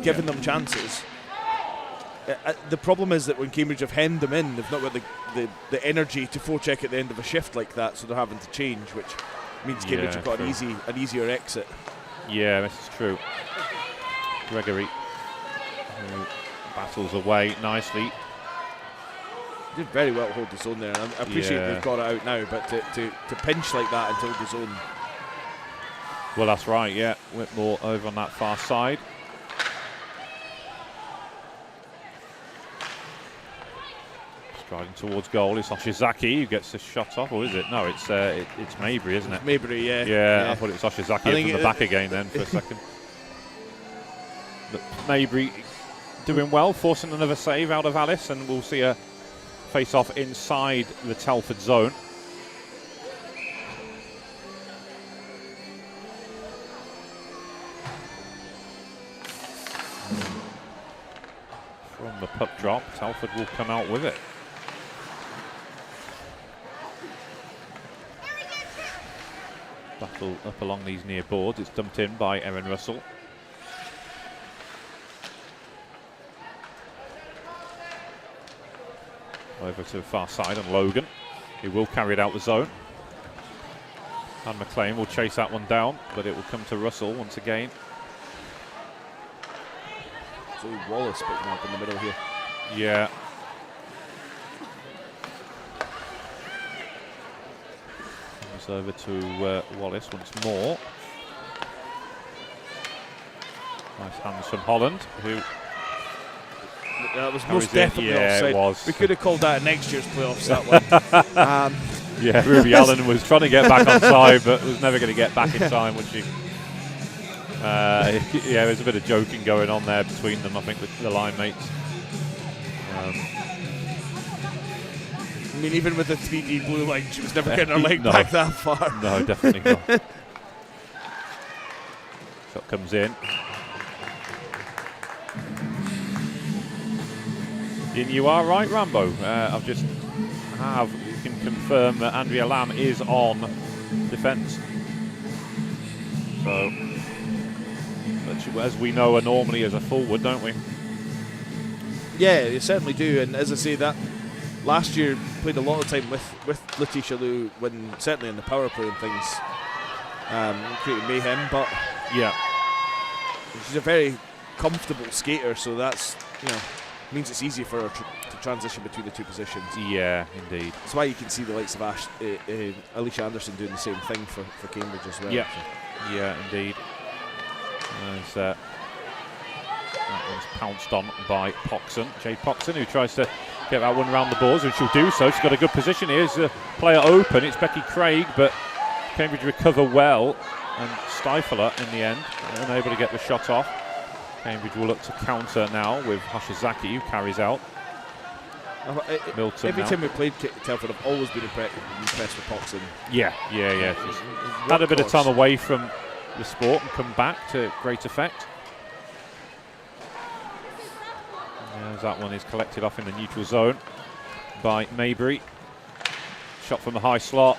given them chances. The problem is that when Cambridge have hemmed them in, they've not got the energy to forecheck at the end of a shift like that, so they're having to change, which means Cambridge have got an easier exit. Yeah, this is true. Gregory battles away nicely. Did very well to hold the zone there. I appreciate they've got it out now, but to pinch like that until the zone. Well, that's right, yeah. Whitmore over on that far side. Striding towards goal, it's Oshizaki who gets the shot off, or is it? No, it's Mabry, isn't it? Mabry, yeah. I thought it was Oshizaki from the back again then for a second. But Mabry doing well, forcing another save out of Alice, and we'll see a face-off inside the Telford zone. From the puck drop, Telford will come out with it. Battle up along these near boards. It's dumped in by Erin Russell. Over to the far side, and Logan, who will carry it out the zone. And McLean will chase that one down, but it will come to Russell once again. So Wallace picking up in the middle here. Yeah. Comes over to Wallace once more. Nice hands from Holland, who... That was most definitely offside. It was. We could have called that next year's playoffs, that one. Yeah, Ruby Allen was trying to get back on side, but was never going to get back in time, was she? Yeah, there's a bit of joking going on there between them, I think, with the line mates. I mean, even with the 3D blue line, she was never getting her leg back that far. No, definitely not. Shot comes in. And you are right, Rambo. I've just can confirm that Andrea Lamb is on defence. So, but as we know, normally as a forward, don't we? Yeah, you certainly do. And as I say, that last year played a lot of time with Letitia Liu, when certainly in the power play and things, created mayhem. But yeah, she's a very comfortable skater, so that's means it's easier for her to transition between the two positions. Yeah, indeed. That's why you can see the likes of Alicia Anderson doing the same thing for Cambridge as well. Yeah, yeah, indeed. That one's pounced on by Poxon. Jay Poxon, who tries to get that one around the boards, and she'll do so. She's got a good position here. Here's a player open. It's Becky Craig, but Cambridge recover well and stifle her in the end, unable to get the shot off. Cambridge will look to counter now with Hashizaki, who carries out. Milton every now. Time we played Telford, I've always been impressed with Poxon. Yeah. She's had a bit of time away from the sport and come back to great effect. As that one is collected off in the neutral zone by Maybury. Shot from the high slot,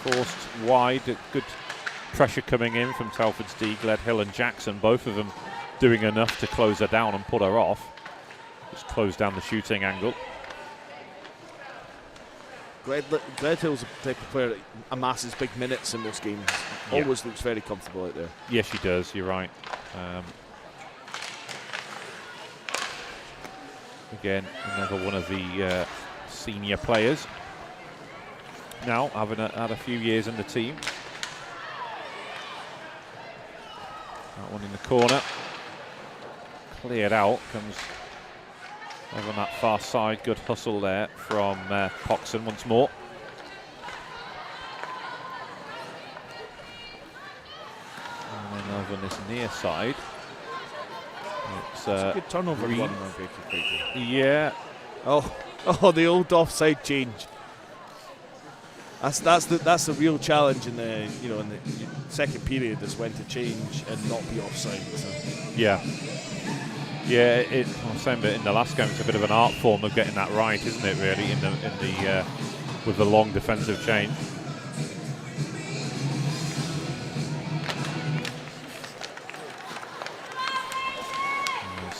forced wide. Good pressure coming in from Telford's D. Gledhill and Jackson, both of them doing enough to close her down and put her off. Just close down the shooting angle. Gledhill's the type of player that amasses big minutes in most games. Yeah. Always looks very comfortable out there. Yes, she does. You're right. Again, another one of the senior players. Now, having had a few years in the team. That one in the corner. Cleared out, comes over on that far side. Good hustle there from Poxon once more. And then over on this near side, it's a good turnover. Yeah. Oh, the old offside change. That's the real challenge in the in the second period, is when to change and not be offside. So. Yeah. Yeah, I was saying, but in the last game, it's a bit of an art form of getting that right, isn't it? Really, in the with the long defensive change.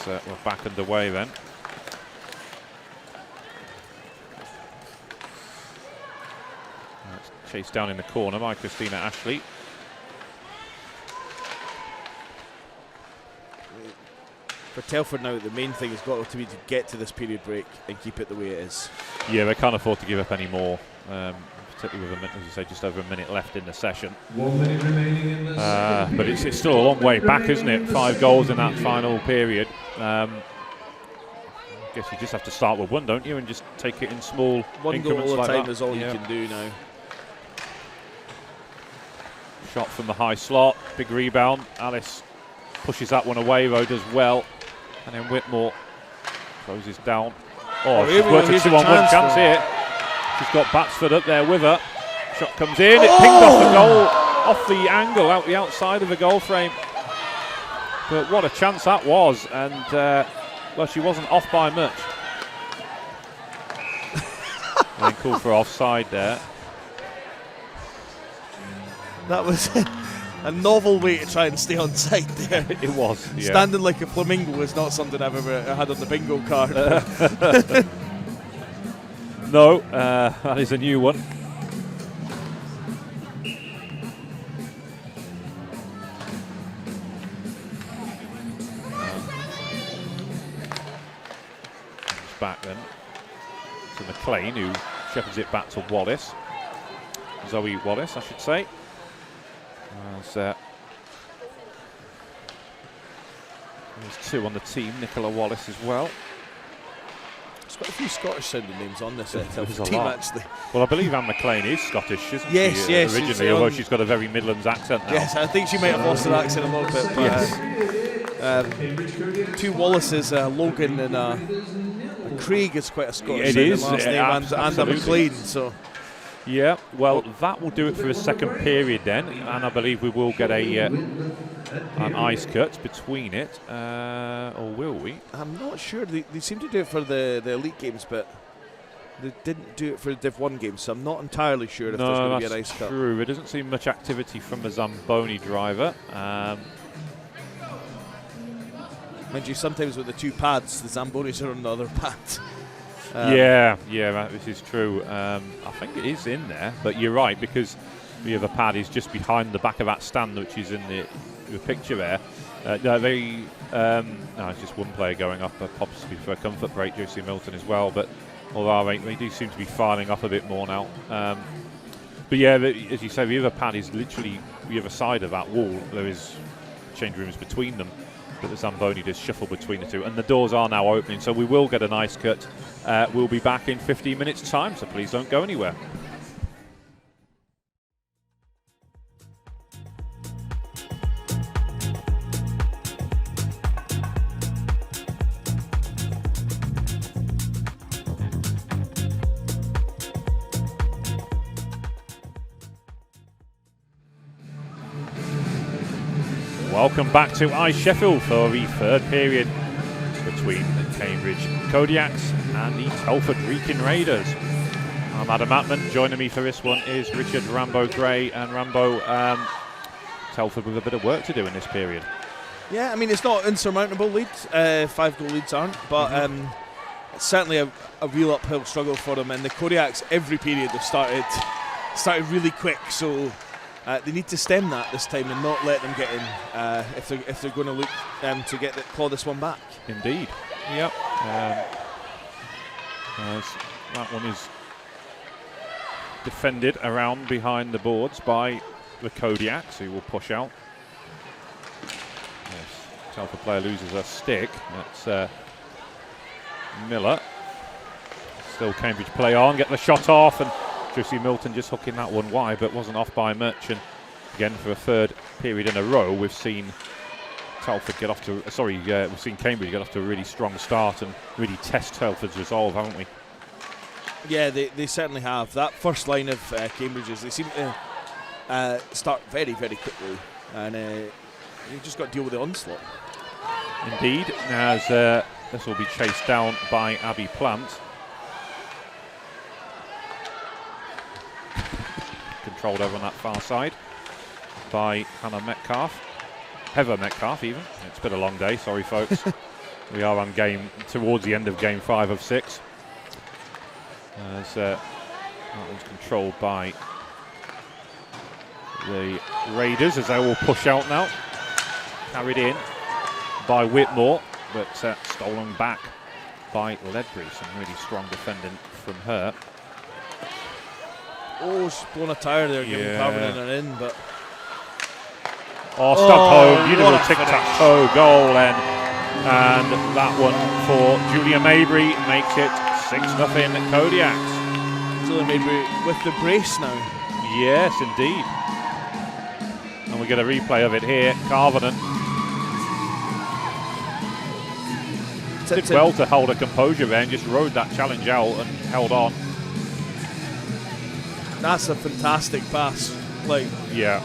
We're back underway then. That's chased down in the corner by Christina Ashley. For Telford now, the main thing has got to be to get to this period break and keep it the way it is. Yeah, they can't afford to give up any more, particularly with, as you say, just over a minute left in the session. 1 minute remaining in the second but it's still a long way back, isn't it? 5 goals in that final period. I guess you just have to start with one, don't you, and just take it in small increments. One goal at a time that. is all you can do now. Shot from the high slot, big rebound. Alice pushes that one away, though, does well. And then Whitmore closes down. Oh, she's worked a 2-on-1 chance here. She's got Batsford up there with her. Shot comes in, it pinged off the goal, off the angle, out the outside of the goal frame. But what a chance that was, and well, she wasn't off by much. And then called for offside there. That was a novel way to try and stay on side there. It was. Yeah. Standing like a flamingo is not something I've ever had on the bingo card. No, that is a new one. Back then to McLean, who shepherds it back to Wallace. Zoe Wallace, I should say. There's two on the team, Nicola Wallace as well. There's quite a few Scottish sounding names on this Telford team, lot. actually. Well, I believe Anne McLean is Scottish, isn't yes, she? Yes, originally, although she's got a very Midlands accent now. Yes, I think she might have lost her accent a little bit. But, yes. Two Wallaces, Logan and Craig is quite a Scottish last name, and a McLean. So. Yeah, well, that will do it for a second period then, and I believe we will get an ice cut between it, or will we? I'm not sure. They seem to do it for the elite games, but they didn't do it for the Div 1 games, so I'm not entirely sure if there's going to be an ice cut. True. There doesn't seem much activity from the Zamboni driver. Mind you, sometimes with the two pads, the Zambonis are on the other pad. Yeah, this is true. I think it is in there, but you're right, because the other pad is just behind the back of that stand, which is in the picture there. No, it's just one player going up, possibly for a comfort break, Josie Milton as well, but although they do seem to be filing up a bit more now. But yeah, as you say, the other pad is literally the other side of that wall. There is change rooms between them, but the Zamboni does shuffle between the two, and the doors are now opening, so we will get an ice cut. We'll be back in 15 minutes time, so please don't go anywhere. Welcome back to I Sheffield for the third period between the Cambridge Kodiaks and the Telford Wrekin Raiders. I'm Adam Atman. Joining me for this one is Richard Rambo Gray. And Rambo, Telford with a bit of work to do in this period. Yeah, I mean, it's not insurmountable leads. 5-goal leads aren't, but it's certainly a real uphill struggle for them. And the Kodiaks, every period they've started really quick, so they need to stem that this time and not let them get in if they're going to look to claw this one back. Indeed. Yep. That one is defended around behind the boards by the Kodiaks, who will push out. Yes, Telford player loses a stick. That's Miller. Still Cambridge play on, get the shot off, and Josie Milton just hooking that one wide, but wasn't off by much. And again, for a third period in a row, we've seen Telford get off to, we've seen Cambridge get off to a really strong start and really test Telford's resolve, haven't we? Yeah, they certainly have. That first line of Cambridge's, they seem to start very, very quickly, and you just got to deal with the onslaught. Indeed, as this will be chased down by Abby Plant. Controlled over on that far side by Hannah Metcalf. Heather Metcalf, even. It's been a long day, sorry folks. We are on towards the end of game 5 of 6. As that one's controlled by the Raiders, as they will push out now. Carried in by Whitmore, but stolen back by Ledbury. Some really strong defending from her. Oh, she's blown a tyre there, giving Carvin in, but... Oh, stuck home, beautiful tic-tac-toe goal, and that one for Julia Mabry makes it 6-0 Kodiaks. Julia Mabry with the brace now. Yes, indeed. And we get a replay of it here. Carvenan did well to hold her composure there and just rode that challenge out and held on. That's a fantastic pass. Yeah.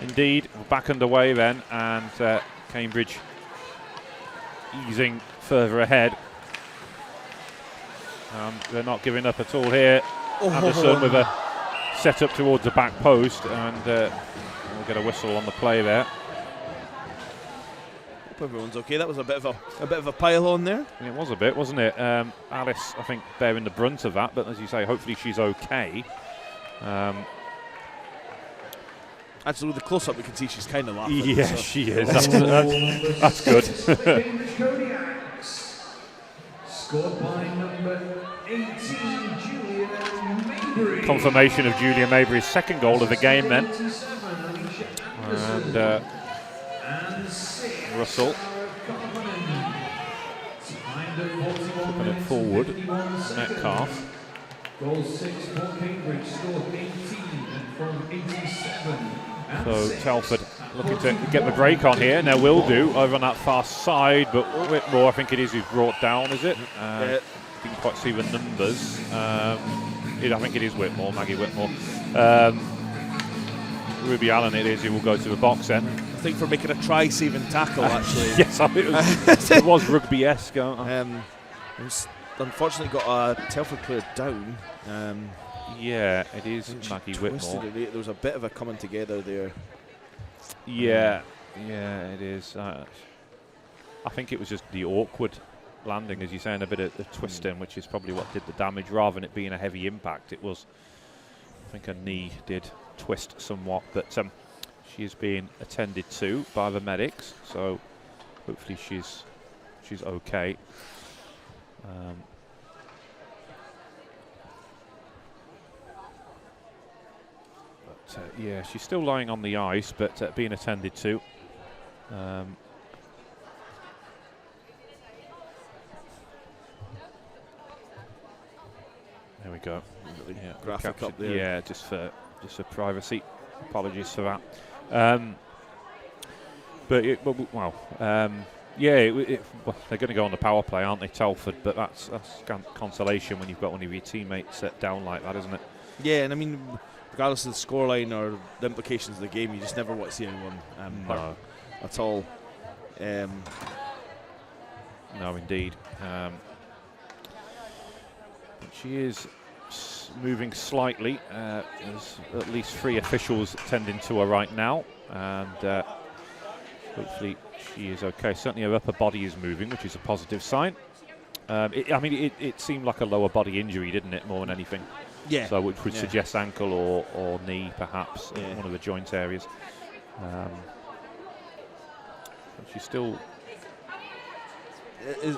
Indeed, we're back underway then, and Cambridge easing further ahead. They're not giving up at all here. Anderson with a set up towards the back post, and we'll get a whistle on the play there. Hope everyone's okay. That was a bit of a pile on there. It was a bit, wasn't it? Alice, I think, bearing the brunt of that, but as you say, hopefully she's okay. Actually, with the close-up, we can see she's kind of laughing. Yeah, so. She is. That's good. Kodiaks. Scored by number 18, Julia Mabry. Confirmation of Julia Mabry's second goal of the game then. And Russell flipping it forward. Metcalf. Goal 6 for Cambridge, scored 18 from 87. So Telford looking to get the break on here, and they will do over on that far side, but Whitmore, I think it is, who's brought down, is it? You can quite see the numbers. I think it is Whitmore, Maggie Whitmore. Ruby Allen it is who will go to the box then. I think for making a try-saving tackle, actually. Yes, it was rugby-esque. Unfortunately got a Telford player down. Yeah, it is Maggie Whitmore. There was a bit of a coming together there. Yeah, it is. I think it was just the awkward landing, as you say, and a bit of the twisting, which is probably what did the damage, rather than it being a heavy impact. It was, I think, her knee did twist somewhat, but she is being attended to by the medics, so hopefully she's okay. Yeah, she's still lying on the ice, but being attended to. There we go. Yeah, graphic up there. Yeah, just for privacy. Apologies for that. They're going to go on the power play, aren't they, Telford? But that's consolation when you've got one of your teammates set down like that, isn't it? Yeah, and I mean, regardless of the scoreline or the implications of the game, you just never want to see anyone hurt at all. No, indeed. She is moving slightly. There's at least 3 officials tending to her right now, and hopefully she is okay. Certainly her upper body is moving, which is a positive sign. It seemed like a lower body injury, didn't it, more than anything? Yeah. So which would suggest ankle or knee, perhaps, one of the joint areas. She's still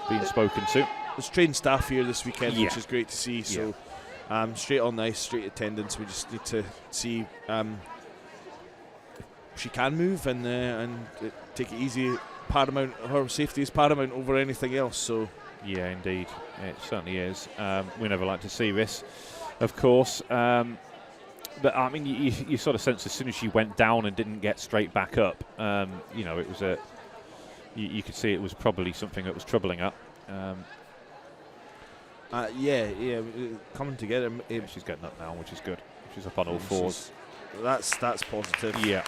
being spoken to. There's trained staff here this weekend, which is great to see. So straight on the ice, straight attendance. We just need to see if she can move and take it easy. Paramount, her safety is paramount over anything else. So yeah, indeed, it certainly is. We never like to see this, of course. But I mean, you sort of sense as soon as she went down and didn't get straight back up, it was you could see it was probably something that was troubling her. Coming together. She's getting up now, which is good. She's up on all fours. That's positive. Yeah.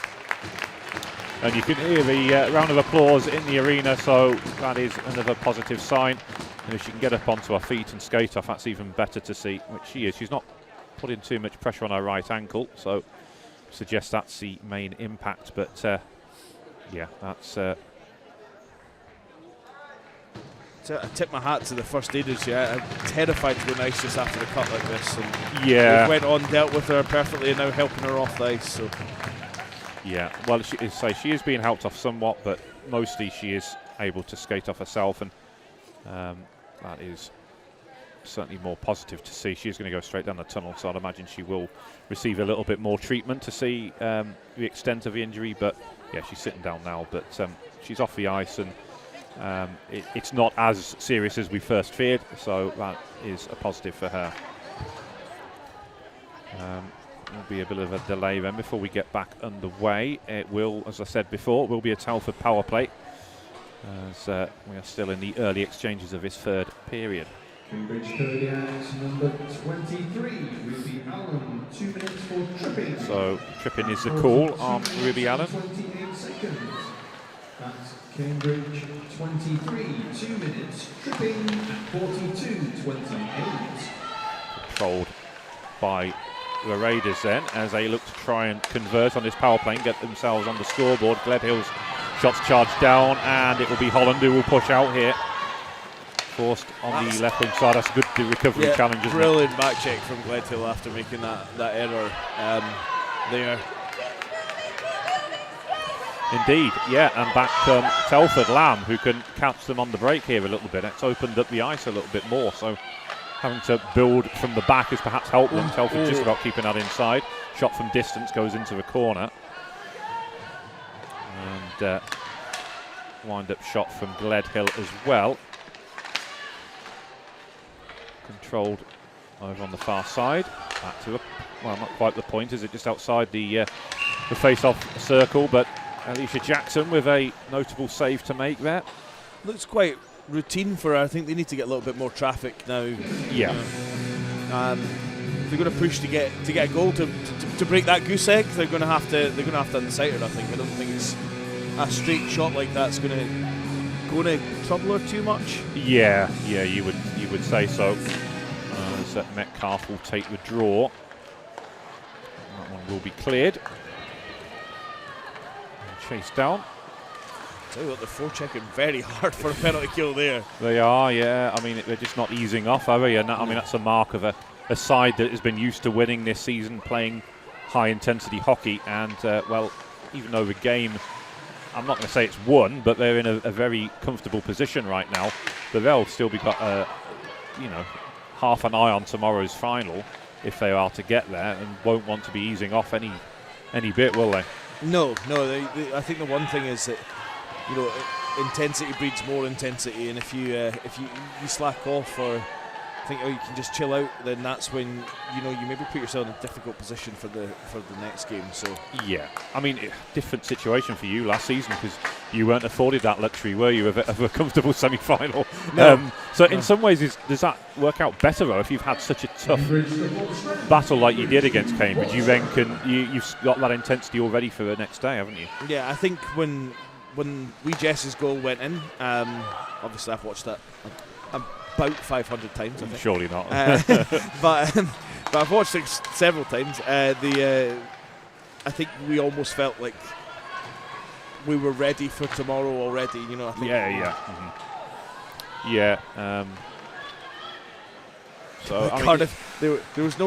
And you can hear the round of applause in the arena, so that is another positive sign. And if she can get up onto her feet and skate off, that's even better to see, which she is. She's not putting too much pressure on her right ankle, so suggests that's the main impact. But that's. I tip my hat to the first aiders. Yeah, I'm terrified to go on ice just after a cut like this. And yeah, went on, dealt with her perfectly, and now helping her off the ice. So. Yeah, well, she is being helped off somewhat, but mostly she is able to skate off herself, and that is certainly more positive to see. She's going to go straight down the tunnel, so I'd imagine she will receive a little bit more treatment to see the extent of the injury. But yeah, she's sitting down now, but she's off the ice, and it's not as serious as we first feared, so that is a positive for her. There'll be a bit of a delay then before we get back underway. It will, as I said before, will be a Telford power play, as we are still in the early exchanges of this third period. Cambridge Kodiaks number 23, Ruby Allen, 2 minutes for tripping. So tripping is the call on Ruby Allen. 28 seconds. That's Cambridge 23, 2 minutes. Tripping at 42-28. Controlled by the Raiders then, as they look to try and convert on this power play and get themselves on the scoreboard. Gledhill's shots charged down, and it will be Holland who will push out here. Forced on the left wing side. That's a good recovery challenge, isn't brilliant back check from Gledhill after making that error there. Indeed, yeah, and back Telford Lamb, who can catch them on the break here a little bit. It's opened up the ice a little bit more, so having to build from the back has perhaps helped them. Telford just about keeping that inside. Shot from distance goes into the corner. And wind-up shot from Gledhill as well. Controlled over on the far side. Back to well, not quite the point, is it? Just outside the face-off circle, but Alicia Jackson with a notable save to make there. Looks quite routine for her. I think they need to get a little bit more traffic now. Yeah. They're going to push to get a goal to break that goose egg. They're going to have to unsight her. I think. I don't think it's a straight shot like that's going to trouble her too much. Yeah, you would say so. As Metcalf will take the draw. That one will be cleared. Chase down. Tell you what, they're forechecking very hard for a penalty kill there. They are, yeah. I mean, they're just not easing off, are they? And that, I mean, that's a mark of a side that has been used to winning this season, playing high-intensity hockey. And, well, even though the game, I'm not going to say it's won, but they're in a very comfortable position right now. But they'll still be got, half an eye on tomorrow's final if they are to get there, and won't want to be easing off any bit, will they? No. I think the one thing is that, intensity breeds more intensity, and if you slack off or think you can just chill out, then that's when you maybe put yourself in a difficult position for the next game. So yeah, I mean, different situation for you last season because you weren't afforded that luxury, were you, of a comfortable semi-final? No. In some ways, does that work out better though? If you've had such a tough battle like you did against Cambridge, you then you've got that intensity already for the next day, haven't you? Yeah, I think when wee Jess's goal went in, obviously I've watched that about 500 times, I think. Surely not. but I've watched it several times. I think we almost felt like we were ready for tomorrow already. I think. Yeah. Mm-hmm. Yeah. So Cardiff, there was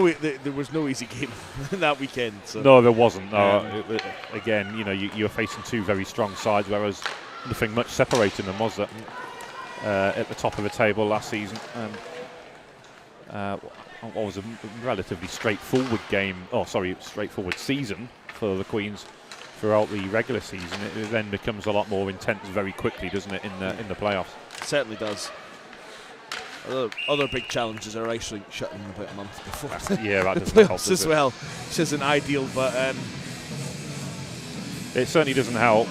no easy game that weekend. So. No, there wasn't. No, again, you were facing two very strong sides, whereas nothing much separating them, was there? At the top of the table last season, and what was a relatively straightforward straightforward season for the Queens throughout the regular season. It then becomes a lot more intense very quickly, doesn't it, in the playoffs? It certainly does. Other big challenges are ice rink shutting about a month before. That doesn't help as well, which isn't ideal, but it certainly doesn't help.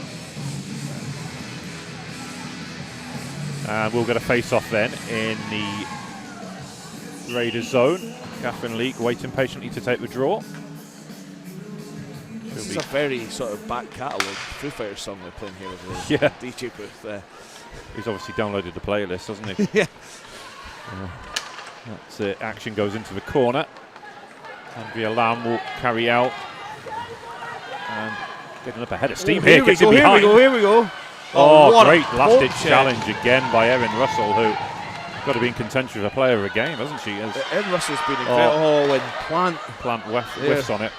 And we'll get a face-off then in the Raiders zone. Catherine Leake waiting patiently to take the draw. This is a very sort of back catalogue Foo Fighters song they're playing here with the DJ booth there. He's obviously downloaded the playlist, hasn't he? Yeah. That's it. Action goes into the corner. Andrea Lamb will carry out. And getting up ahead of steam here. Gets in behind. Here we go. Oh, great last-ditch challenge again by Erin Russell, who got to be in contention with a player of the game, hasn't she? Erin Russell's been incredible. And Plant whiffs on it.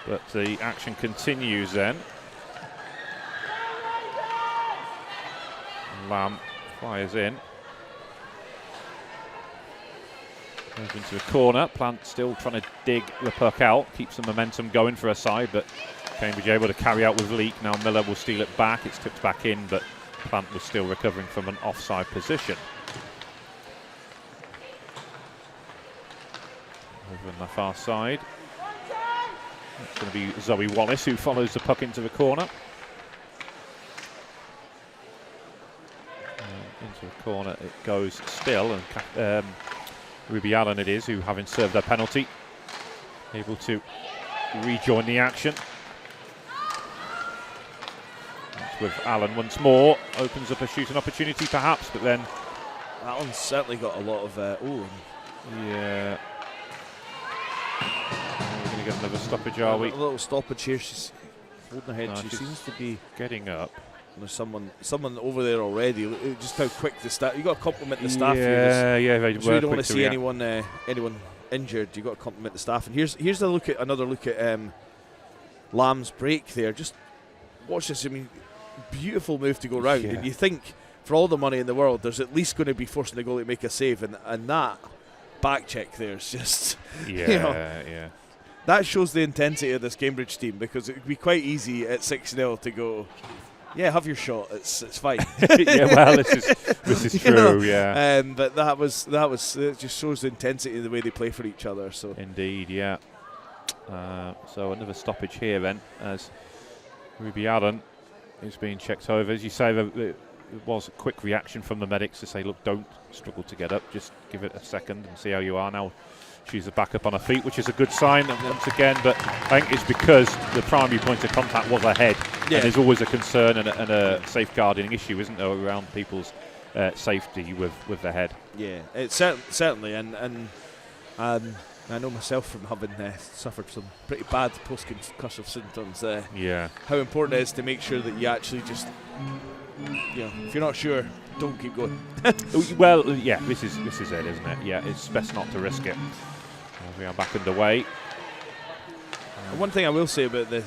But the action continues then. Lamb fires in. Goes into the corner. Plant still trying to dig the puck out. Keeps the momentum going for her side, but Cambridge able to carry out with Leake. Now Miller will steal it back. It's tipped back in, but Plant was still recovering from an offside position. Over on the far side. It's going to be Zoe Wallace who follows the puck into the corner. Into the corner it goes still, and Ruby Allen it is, who, having served their penalty, able to rejoin the action. That's with Allen once more. Opens up a shooting opportunity perhaps, but then... Allen's certainly got a lot of... Yeah. We're going to get another stoppage, are we? A little stoppage here. She's holding her head. No, she seems to be getting up. There's someone over there already. Just how quick the staff. You got to compliment the staff here. Very so you don't want to see anyone injured. You got to compliment the staff. And here's another look at Lamb's break there. Just watch this. I mean, beautiful move to go round. And you think for all the money in the world, there's at least going to be forcing the goalie to make a save, and that back check there is just that shows the intensity of this Cambridge team, because it would be quite easy at 6-0 to go, yeah, have your shot. It's fine. Yeah, well, this is true. Yeah. But that was it. Just shows the intensity of the way they play for each other. So indeed, yeah. So another stoppage here then, as Ruby Allen is being checked over. As you say, there was a quick reaction from the medics to say, look, don't struggle to get up. Just give it a second and see how you are now. She's back up on her feet, which is a good sign once again, but I think it's because the primary point of contact was her head. Yeah. And there's always a concern and a safeguarding issue, isn't there, around people's safety with their head. Yeah, it's certainly, and I know myself from having suffered some pretty bad post-concussive symptoms. How important it is to make sure that you actually just, if you're not sure, don't keep going. Well, yeah, this is it, isn't it? Yeah, it's best not to risk it. We are back underway. One thing I will say about the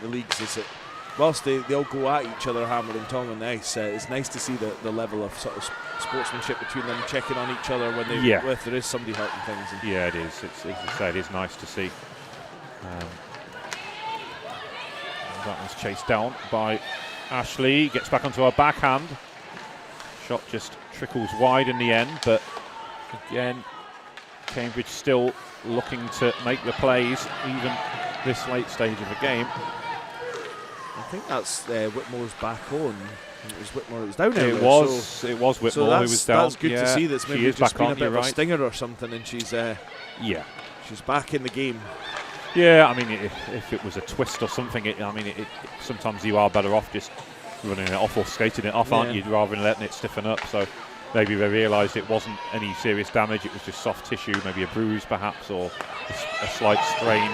leagues is that whilst they all go at each other hammer and tong on the ice, it's nice to see the level of sort of sportsmanship between them, checking on each other when if there is somebody hurting things. Yeah, it is. It's, as you say, it is nice to see. That was chased down by Ashley. Gets back onto her backhand. Shot just trickles wide in the end, but again, Cambridge still looking to make the plays even this late stage of the game. I think that's Whitmore's back on. It was Whitmore. It was down there. It was Whitmore who was down. That's good to see. That's maybe just been a bit of a stinger or something, and she's she's back in the game. Yeah, I mean, if it was a twist or something, sometimes you are better off just running it off or skating it off, aren't you, rather than letting it stiffen up. So maybe they realised it wasn't any serious damage, it was just soft tissue, maybe a bruise perhaps, or a slight sprain.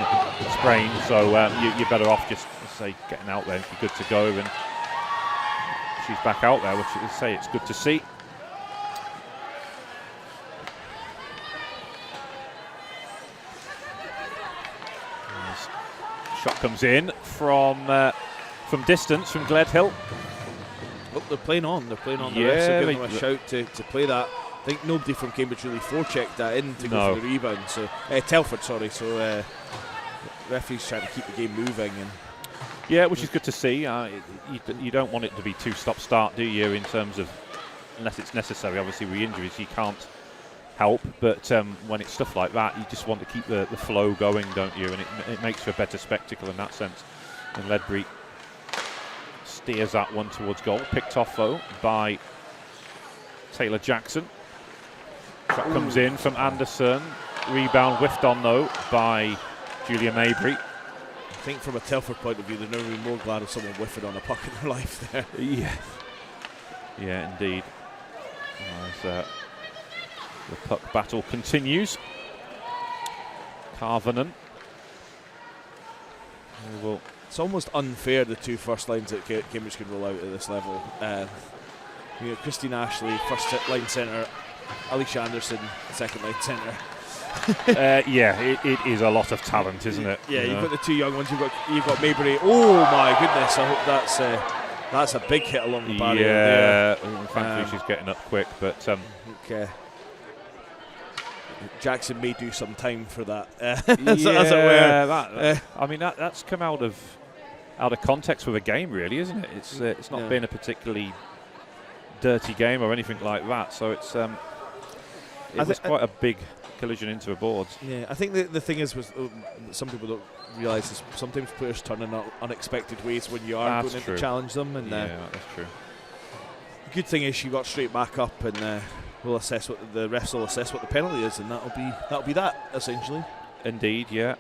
So you're better off just, say, getting out there and you're good to go. And she's back out there, which is, say, it's good to see. Shot comes in from distance from Gledhill. Oh, they're playing on. The refs are giving them a shout to play that. I think nobody from Cambridge really forechecked that in to go for the rebound. So Telford, sorry. So referees trying to keep the game moving. And which is good to see. You don't want it to be too stop-start, do you? In terms of, unless it's necessary. Obviously, with injuries, you can't help. But when it's stuff like that, you just want to keep the flow going, don't you? And it makes for a better spectacle in that sense. And Ledbury steers that one towards goal. Picked off, though, by Taylor Jackson. Shot comes in from Anderson. Rebound whiffed on, though, by Julia Mabry. I think from a Telford point of view, they're never more glad of someone whiffing on a puck in their life there. Yeah, indeed. As the puck battle continues. Carvenan. It's almost unfair, the two first lines that Cambridge can roll out at this level. Christine Ashley, first line centre, Alicia Anderson, second line centre. It is a lot of talent, isn't it? Yeah, you've got the two young ones. You've got Mabry. Oh my goodness! I hope that's a big hit along the barrier. Yeah, thankfully she's getting up quick, but Jackson may do some time for that. As it were. That's come out of context with a game, really, isn't it? It's not been a particularly dirty game or anything like that. So it was quite a big collision into the boards. Yeah, I think the thing is, some people don't realise is sometimes players turn in unexpected ways when you are going in to challenge them. And that's true. The good thing is she got straight back up, and we'll assess what the refs will assess what the penalty is, and that'll be that essentially. Indeed, yeah.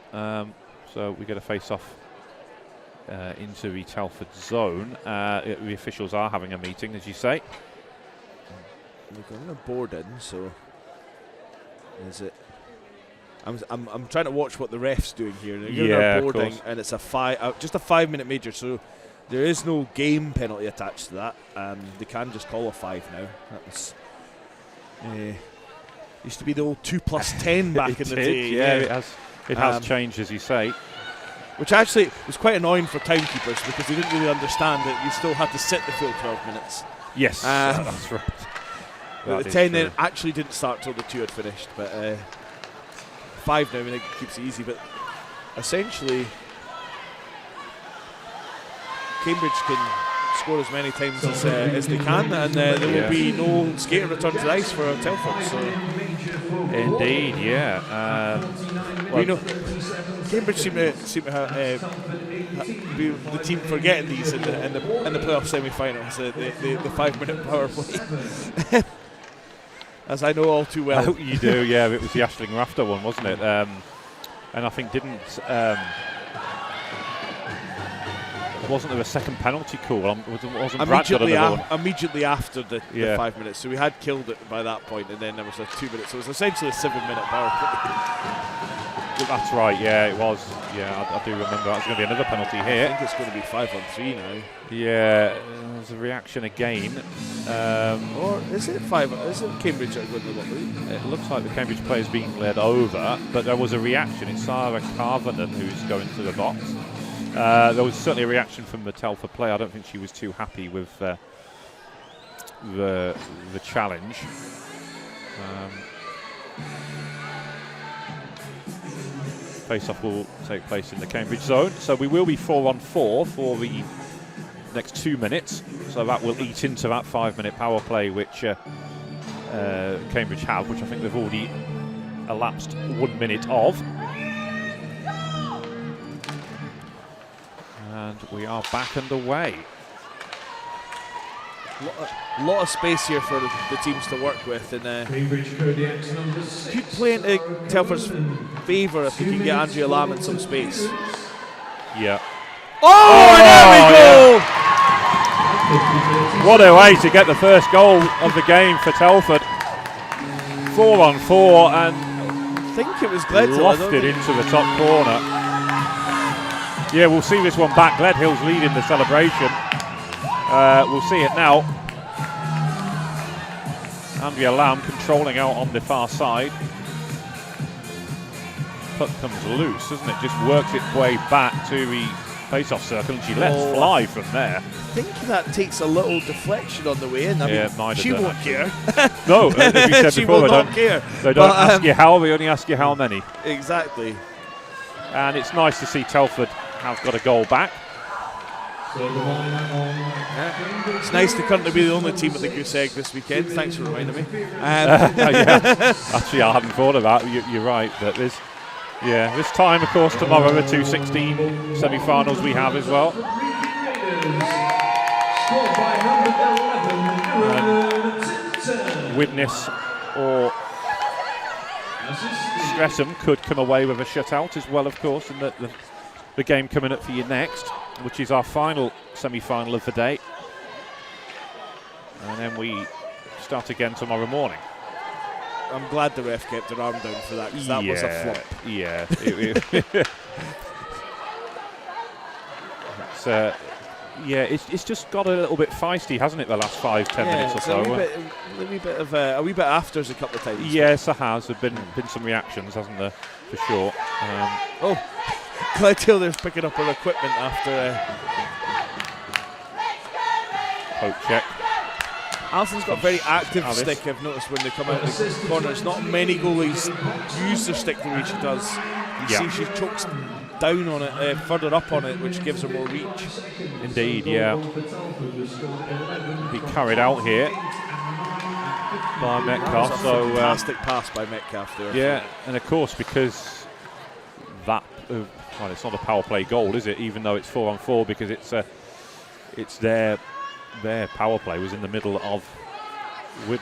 So we get a face-off into the Telford zone. The officials are having a meeting, as you say. Look, I'm going to board in, so is it? I'm trying to watch what the ref's doing here. They're boarding, and it's just a 5-minute major, so there is no game penalty attached to that. They can just call a 5 now. That was used to be the old 2+10 back in the day. Yeah, it has changed, as you say. Which actually was quite annoying for timekeepers because they didn't really understand that you still had to sit the full 12 minutes. Yes, that's right. The 10 then actually didn't start till the 2 had finished, but 5 now, I mean, it keeps it easy. But essentially, Cambridge can score as many times as they can, and there will be no skater return to the ice for Telford. So. Indeed, yeah. Cambridge seem to be the team for getting these in the playoff semi-finals, the 5-minute power play. As I know all too well. You do, yeah. It was the Ashling Rafter one, wasn't it? And I think wasn't there a second penalty call? Wasn't immediately after the 5 minutes. So we had killed it by that point, and then there was a 2 minutes. So it was essentially a 7-minute power play. That's right, yeah, it was. Yeah, I do remember that's going to be another penalty here. I think it's going to be 5-on-3 now. Yeah, there's a reaction again. Or is it 5? Is it Cambridge that are going to lead? It looks like the Cambridge player's being led over, but there was a reaction. It's Sarah Carvenan who's going to the box. There was certainly a reaction from the Telford player. I don't think she was too happy with the challenge. Face-off will take place in the Cambridge zone, so we will be 4-on-4 for the next 2 minutes. So that will eat into that 5-minute power play which Cambridge have, which I think they've already elapsed 1 minute of. And we are back underway. A lot of space here for the teams to work with, and Kodiaks number 6. could play into Telford's favour if we can get Andrea Lamb in some space. Yeah. Oh, and there we go! Yeah. What a way to get the first goal of the game for Telford. 4-on-4, and I think it was Gledhill. Lofted into the top corner. Yeah, we'll see this one back. Gledhill's leading the celebration. We'll see it now. Andrea Lamb controlling out on the far side. Puck comes loose, doesn't it? Just works its way back to the face-off circle, and she lets fly from there. I think that takes a little deflection on the way in. I mean, she won't care. No, as we said she before, will not care. They don't ask you how, they only ask you how many. Exactly. And it's nice to see Telford have got a goal back. It's nice to currently be the only team at the Goose Egg this weekend. Thanks for reminding me. Yeah. Actually, I hadn't thought of that. You're right. But this time, of course, tomorrow, the 2-16 semi-finals we have as well. Widnes or Streatham could come away with a shutout as well, of course, and the game coming up for you next, which is our final semi-final of the day. And then we start again tomorrow morning. I'm glad the ref kept her arm down for that, because that was a flop. Yeah. It's just got a little bit feisty, hasn't it, the last 5-10 minutes or so? A wee bit afters a couple of times. Yes, there has. There have been some reactions, hasn't there, for sure. Clyde Taylor's picking up her equipment after poke check. Alison's got a very active stick, I've noticed, when they come out of the corners. Not many goalies use their stick the way she does. You see she chokes down on it, further up on it, which gives her more reach. Indeed, yeah. Be carried out here by Metcalf. So fantastic pass by Metcalf there. Yeah, and of course, because that, well, it's not a power play goal, is it? Even though it's 4-on-4, because it's their power play was in the middle of the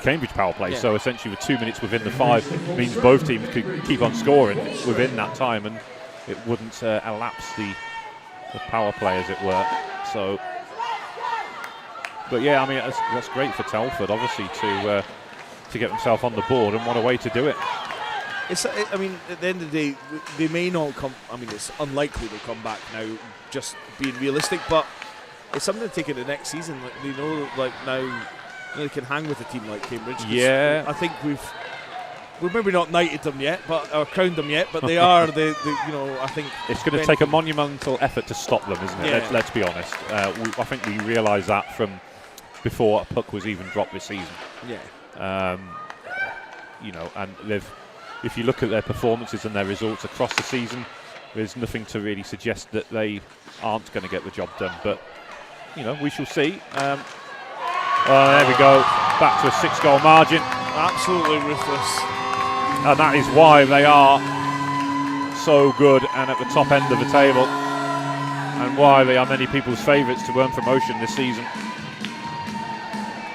Cambridge power play. So essentially, with 2 minutes within the 5 means both teams could keep on scoring within that time, and it wouldn't elapse the power play, as it were. So, but yeah, I mean that's great for Telford, obviously, to get himself on the board, and what a way to do it. I mean, at the end of the day, they may not come. I mean, it's unlikely they'll come back now. Just being realistic, but it's something to take into next season. Like, you know, like now they can hang with a team like Cambridge. Yeah, I think we've maybe not knighted them yet, or crowned them yet, but they are. You know, I think it's going to take a monumental effort to stop them, isn't it? Yeah. Let's be honest. I think we realised that from before a puck was even dropped this season. Yeah. You know, and if you look at their performances and their results across the season, there's nothing to really suggest that they aren't going to get the job done. But, you know, we shall see. There we go. Back to a 6-goal margin. Absolutely ruthless. And that is why they are so good and at the top end of the table, and why they are many people's favourites to earn promotion this season.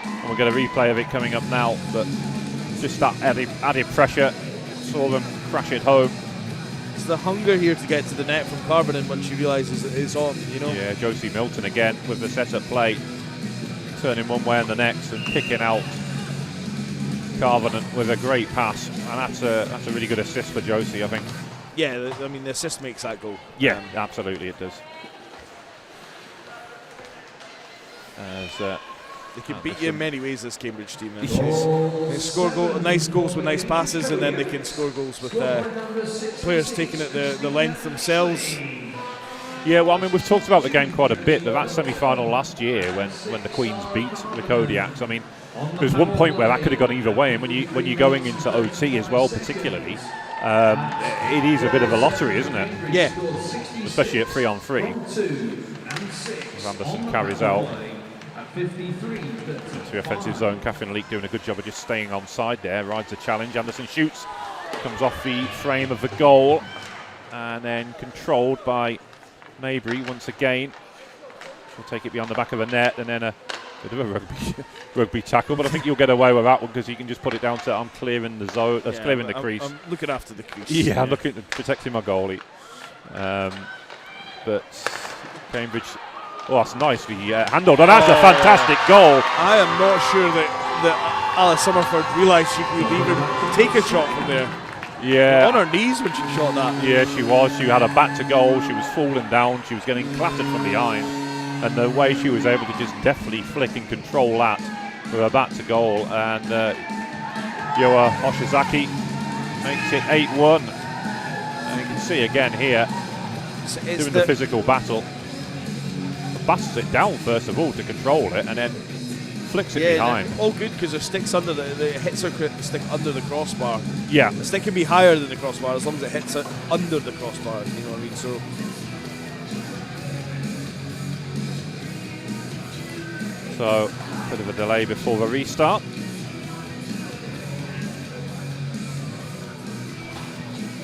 And we'll get a replay of it coming up now, but just that added pressure. Saw them crash it home. It's the hunger here to get to the net from Carbonin once you realise it's on, you know. Yeah, Josie Milton again with the set-up play, turning one way and the next and picking out Carbonin with a great pass, and that's a really good assist for Josie, I think. Yeah, I mean the assist makes that goal. Yeah, absolutely it does. They can beat you in many ways, this Cambridge team. They score nice goals with nice passes, and then they can score goals with players taking it the length themselves. Yeah, well, I mean, we've talked about the game quite a bit. That semi-final last year when the Queens beat the Kodiaks, I mean, there's one point where that could have gone either way, and when you're going into OT as well, particularly, it is a bit of a lottery, isn't it? Yeah. Especially at 3-on-3. As Anderson carries out into the offensive zone. Catherine Leake doing a good job of just staying on side there. Rides the challenge. Anderson shoots. Comes off the frame of the goal. And then controlled by Mabry once again. She'll take it beyond the back of the net. And then a bit of a rugby tackle. But I think you'll get away with that one because you can just put it down to I'm clearing the zone. Clearing the crease. I'm looking after the crease. Yeah, I'm looking at protecting my goalie. But Cambridge... Oh, that's nicely handled, and that's a fantastic goal. I am not sure that Alice Summerford realised she could even take a shot from there. Yeah. On her knees when she shot that. Yeah, she was. She had her back to goal. She was falling down. She was getting clattered from behind. And the way she was able to just deftly flick and control that with her back to goal. And Yoa Hoshizaki makes it 8-1. And you can see again here, it's doing the physical battle. Busts it down first of all to control it, and then flicks it behind. All good because her stick's under it hits her stick under the crossbar. Yeah, the stick can be higher than the crossbar as long as it hits it under the crossbar. You know what I mean? So a bit of a delay before the restart.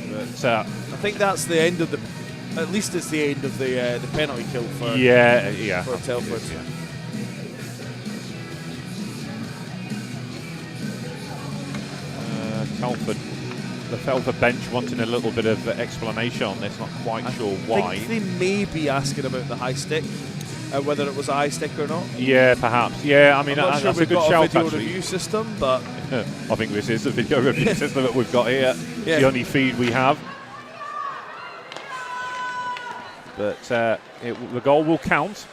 But I think that's the end of the. At least it's the end of the penalty kill for for Telford. Yeah. Telford, the Telford bench wanting a little bit of explanation on this. Not quite sure why. I think they may be asking about the high stick, whether it was a high stick or not. Yeah, perhaps. Yeah, I mean that's a good shout. Video review system, but I think this is the video review system that we've got here. Yeah. The only feed we have. But the goal will count.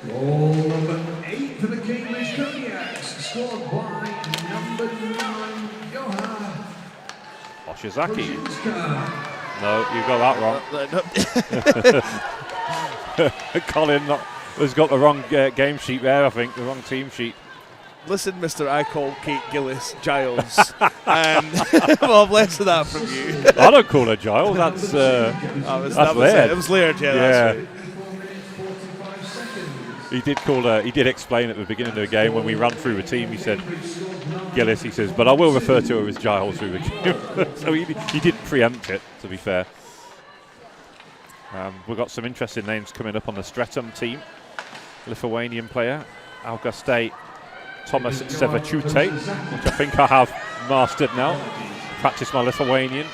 Goal number 8 for the Cambridge Kodiaks, scored by number 9, Yoha Hoshizaki. No, you got that wrong. Colin has got the wrong game sheet there, I think, the wrong team sheet. Listen, Mr. I call Kate Gillis Giles. Well, less of that from you. I don't call her Giles. That's Laird. It was Laird, yeah. He did call her. He did explain at the beginning of the game when we ran through the team. He said Gillis. He says, but I will refer to her as Giles through the game. So he did preempt it. To be fair, we've got some interesting names coming up on the Streatham team. Lithuanian player Auguste Thomas Sevachute, which I think I have mastered now. Practice my Lithuanian.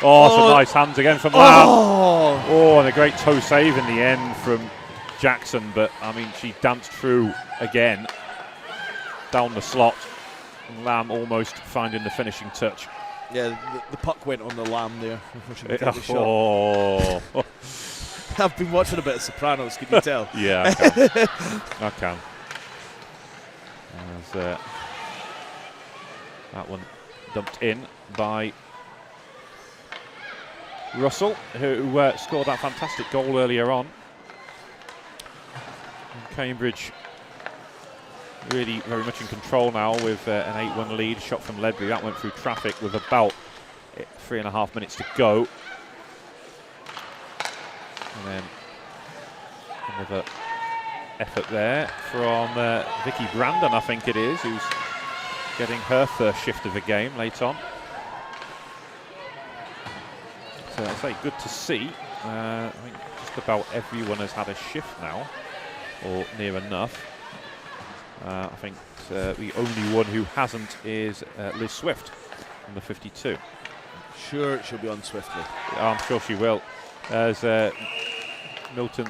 Oh, some nice hands again from Lamb. Oh, and a great toe save in the end from Jackson, but I mean, she danced through again down the slot. And Lamb almost finding the finishing touch. Yeah, the puck went on the Lamb there. Oh. I've been watching a bit of Sopranos, can you tell? Yeah, I can. I can. That one dumped in by Russell, who scored that fantastic goal earlier on. And Cambridge really very much in control now with an 8-1 lead. Shot from Ledbury, that went through traffic with about 3.5 minutes to go. And then another effort there from Vicky Brandon, I think it is, who's getting her first shift of the game late on. So I'd say good to see. I think just about everyone has had a shift now, or near enough. I think the only one who hasn't is Liz Swift on the 52. Sure, she'll be on swiftly. I'm sure she will. As Milton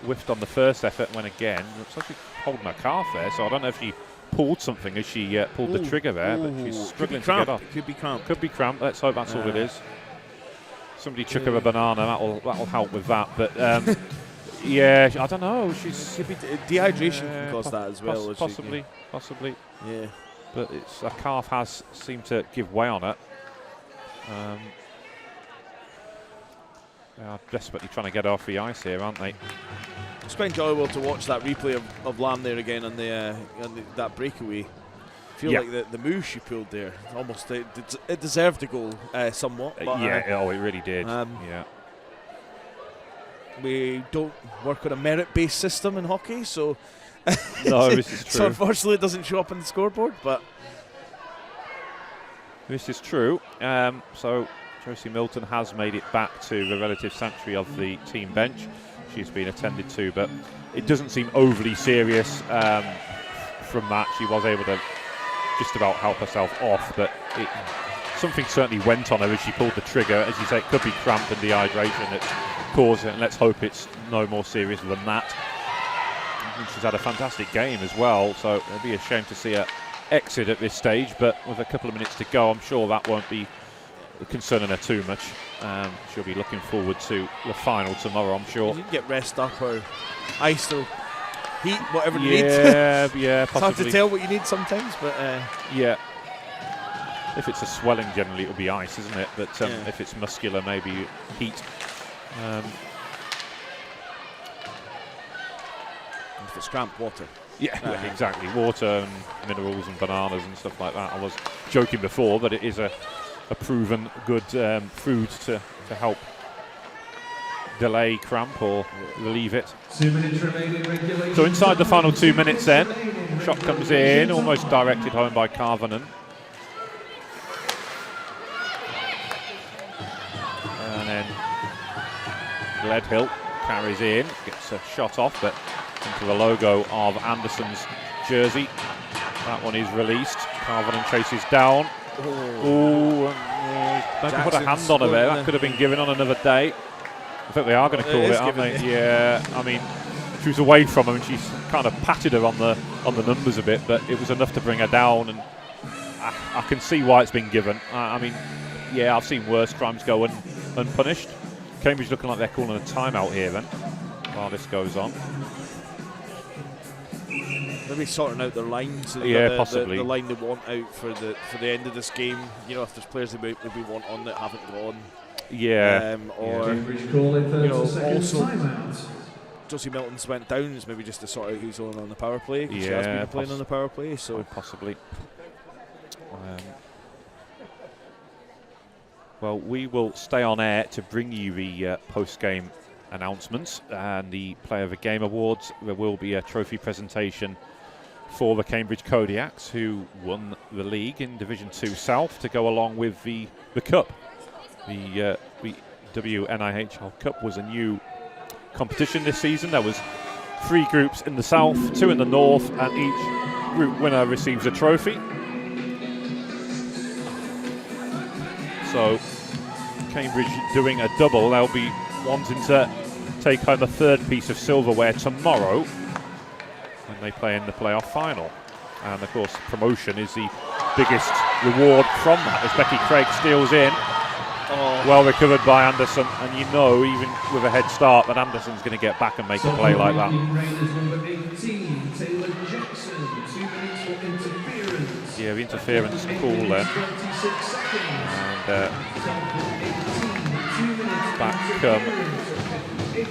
whiffed on the first effort, went again. Looks like she's holding her calf there, so I don't know if she pulled something as she pulled the trigger there, but she's struggling to get off. Could be cramp. Could be cramp. Let's hope that's all it is. Somebody chuck her a banana. That'll help with that. But yeah, I don't know. Dehydration can cause that as well. Possibly. Yeah. But her calf has seemed to give way on it. They are desperately trying to get off the ice here, aren't they? It's quite enjoyable to watch that replay of Lamb there again on that breakaway. I feel like the move she pulled there, almost it deserved a goal somewhat. But, it really did. We don't work on a merit-based system in hockey, so no, this is true. So unfortunately, it doesn't show up on the scoreboard. But this is true. So Josie Milton has made it back to the relative sanctuary of the team bench. She's been attended to, but it doesn't seem overly serious from that. She was able to just about help herself off, but something certainly went on her as she pulled the trigger. As you say, it could be cramp and dehydration that caused it, and let's hope it's no more serious than that. And she's had a fantastic game as well, so it'd be a shame to see her exit at this stage, but with a couple of minutes to go, I'm sure that won't be concerning her too much. She'll be looking forward to the final tomorrow, I'm sure. You can get rest up or ice or heat, whatever you need. Yeah, possibly. It's hard to tell what you need sometimes, but yeah. If it's a swelling, generally it'll be ice, isn't it? But if it's muscular, maybe heat. If it's cramp, water. Yeah, exactly. Water and minerals and bananas and stuff like that. I was joking before, but it is a proven good food to help delay cramp or relieve it. 2 minutes remaining regulation. So inside the final 2 minutes then, shot comes in, almost directed home by Carvenan. And then Gledhill carries in, gets a shot off, but into the logo of Anderson's jersey. That one is released. Carvenan chases down. Maybe put a hand on her there. That could have been given on another day. I think they are going to call it, aren't they? Yeah. I mean, she was away from him and she's kind of patted her on the numbers a bit, but it was enough to bring her down, and I can see why it's been given. I mean, yeah, I've seen worse crimes go unpunished. Cambridge looking like they're calling a timeout here then, while this goes on. Maybe sorting out their lines. So possibly. The line they want out for the end of this game. You know, if there's players they want on that haven't gone. Yeah. Also, Josie Milton's went down. It's maybe just to sort out who's on the power play. She has been playing on the power play, so possibly. Well, we will stay on air to bring you the post-game announcements and the Player of the Game awards. There will be a trophy presentation for the Cambridge Kodiaks, who won the league in Division 2 South, to go along with the cup. The WNIHL Cup was a new competition this season. There was 3 groups in the south, 2 in the north, and each group winner receives a trophy. So Cambridge doing a double. They'll be wanting to take home a third piece of silverware tomorrow when they play in the playoff final. And of course, promotion is the biggest reward from that, as Becky Craig steals in. Well recovered by Anderson, and you know, even with a head start, that Anderson's going to get back and make a play like that. Yeah, the interference call then. And back come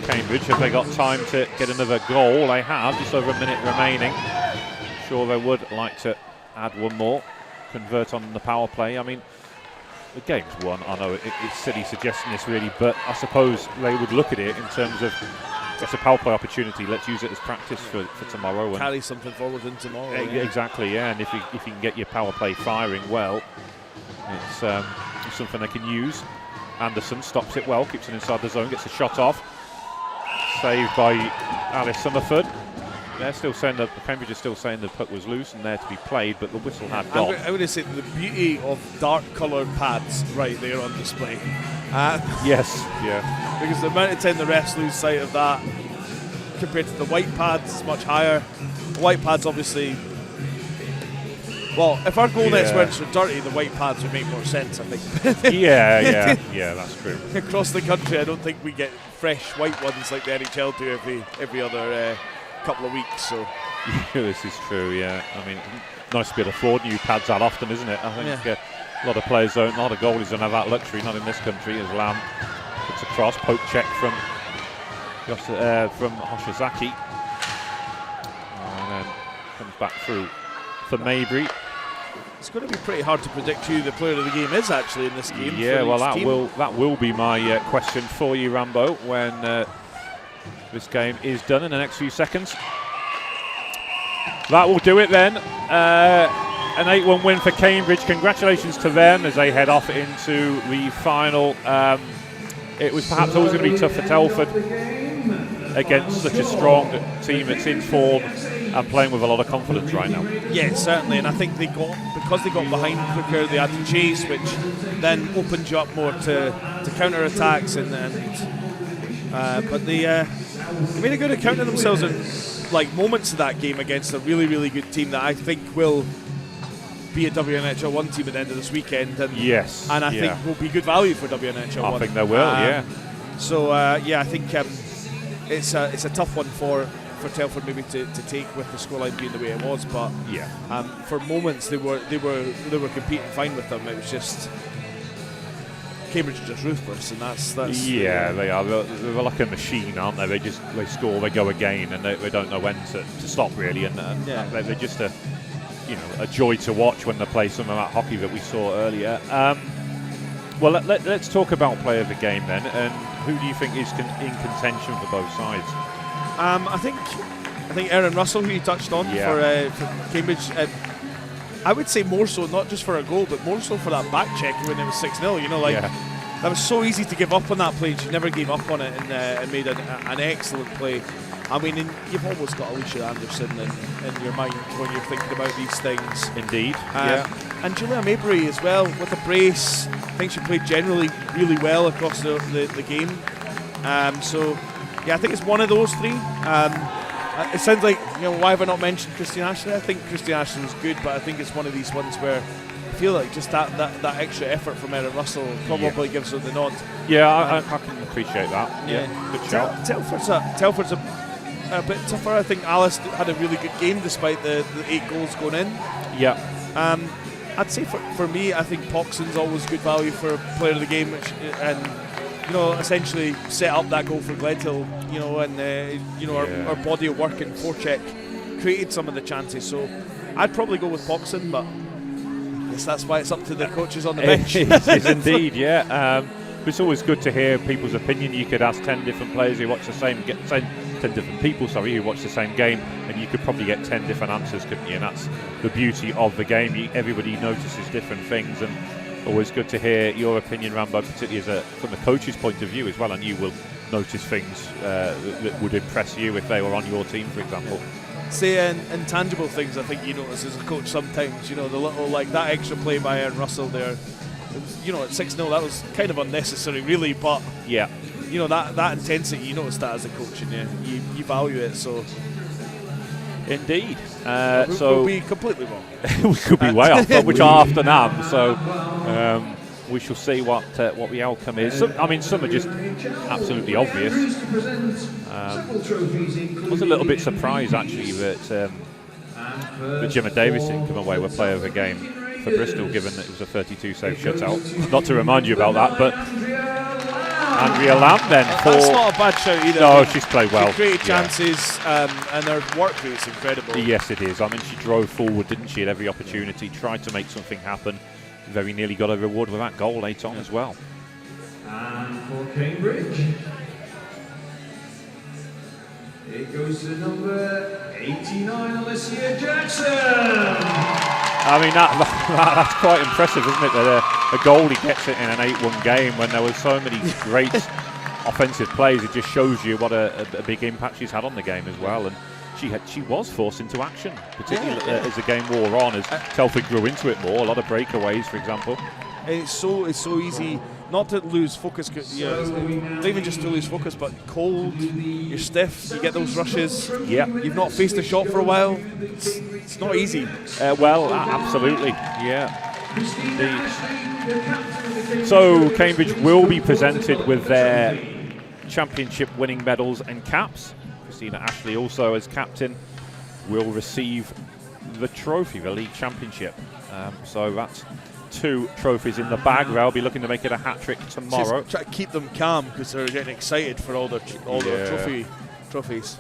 Cambridge. Have they got time to get another goal? They have, just over a minute remaining. Sure, they would like to add one more, convert on the power play. I mean, the game's won. I know it's silly suggesting this really, but I suppose they would look at it in terms of it's a power play opportunity. Let's use it as practice for tomorrow. And carry something forward in tomorrow. Exactly, yeah. And if you can get your power play firing well, it's something they can use. Anderson stops it well, keeps it inside the zone, gets a shot off. Saved by Alice Summerford. They're still saying that Cambridge is still saying the puck was loose and there to be played, but the whistle had gone. I would say the beauty of dark-coloured pads right there on display. Yes, yeah. Because the amount of time the refs lose sight of that compared to the white pads is much higher. The white pads obviously. Well, if our goal nets weren't so dirty, the white pads would make more sense, I think. yeah, that's true. Across the country, I don't think we get fresh white ones like the NHL do every other couple of weeks. So this is true. Yeah, I mean, nice to be able to afford new pads that often, isn't it? I think a lot of players don't, a lot of goalies don't have that luxury. Not in this country. As Lamb puts a cross, poke check from Hoshizaki, and then comes back through for Maybury. It's going to be pretty hard to predict who the player of the game is actually in this game. Yeah, well, that will be my question for you, Rambo, when this game is done in the next few seconds. That will do it then. An 8-1 win for Cambridge. Congratulations to them as they head off into the final. It was perhaps always going to be tough for Telford against such a strong team that's in form and playing with a lot of confidence right now. Yeah, certainly, and I think because they got behind quicker, they had to chase, which then opened you up more to counter attacks, but they made a good account of themselves in moments of that game against a really, really good team that I think will be a WNIHL1 team at the end of this weekend. And, I think will be good value for WNIHL1. I think they will, So I think it's a tough one for Telford maybe to take with the scoreline being the way it was, but for moments they were competing fine with them. It was just Cambridge are just ruthless, and that's they are. They're like a machine, aren't they? They score, they go again, and they don't know when to stop really, and they're just a joy to watch when they play some of that hockey that we saw earlier. Well, let's talk about player of the game then, and who do you think is in contention for both sides? I think Aaron Russell, who you touched on for Cambridge. I would say more so, not just for a goal, but more so for that back check when it was 6-0. That was so easy to give up on that play. She never gave up on it and made an excellent play. I mean, you've almost got Alicia Anderson in your mind when you're thinking about these things. Indeed. And Julia Maybury as well with a brace. I think she played generally really well across the game. I think it's one of those three. It sounds like, why have I not mentioned Christine Ashley? I think Christine Ashley is good, but I think it's one of these ones where I feel like just that extra effort from Erin Russell probably gives her the nod. Yeah, I can appreciate that. Yeah, good shout. Telford's a bit tougher. I think Alice had a really good game despite the 8 goals going in. Yeah. I'd say for me, I think Poxon's always good value for player of the game, essentially set up that goal for Gledhill, our body of work and forecheck created some of the chances. So I'd probably go with Poxon, but I guess that's why it's up to the coaches on the bench. It is indeed, yeah. It's always good to hear people's opinion. You could ask 10 different players who watch the 10 different people, who watch the same game, and you could probably get 10 different answers, couldn't you? And that's the beauty of the game. Everybody notices different things, and always good to hear your opinion, Rambo, particularly from the coach's point of view as well, and you will notice things that would impress you if they were on your team, for example. Say intangible things I think you notice as a coach sometimes, the little that extra play by Aaron Russell there, you know, at 6-0, that was kind of unnecessary, really. But yeah, you know, that intensity, you notice that as a coach, and you value it. So indeed, we'll be completely wrong. We could be way off, which I often am. So we shall see what the outcome is. I mean, some are just absolutely obvious. I was a little bit surprised actually that Gemma Davis didn't come away with player of the game for Bristol, given that it was a 32-save shutout. Not to remind you about that, but Andrea Lamb then for... That's not a bad shout either. No, she's played well. She created chances, and her work rate's incredible. Yes, it is. I mean, she drove forward, didn't she, at every opportunity, tried to make something happen. Very nearly got a reward with that goal late on as well. And for Cambridge, it goes to number 89, Alicia Jackson. I mean, that's quite impressive, isn't it? That a goalie gets it in an 8-1 game when there were so many great offensive plays. It just shows you what a big impact she's had on the game as well. And she was forced into action, particularly as the game wore on, as Telford grew into it more. A lot of breakaways, for example. It's so easy not to lose focus. Not even just to lose focus, but cold, you're stiff, you get those rushes. Yeah, you've not faced a shot for a while. It's not easy. Well, absolutely, yeah. Indeed. So Cambridge will be presented with their championship winning medals and caps. Christina Ashley, also as captain, will receive the trophy, the league championship. So that's 2 trophies in the bag. They'll be looking to make it a hat-trick tomorrow. Just try to keep them calm because they're getting excited for all their trophies.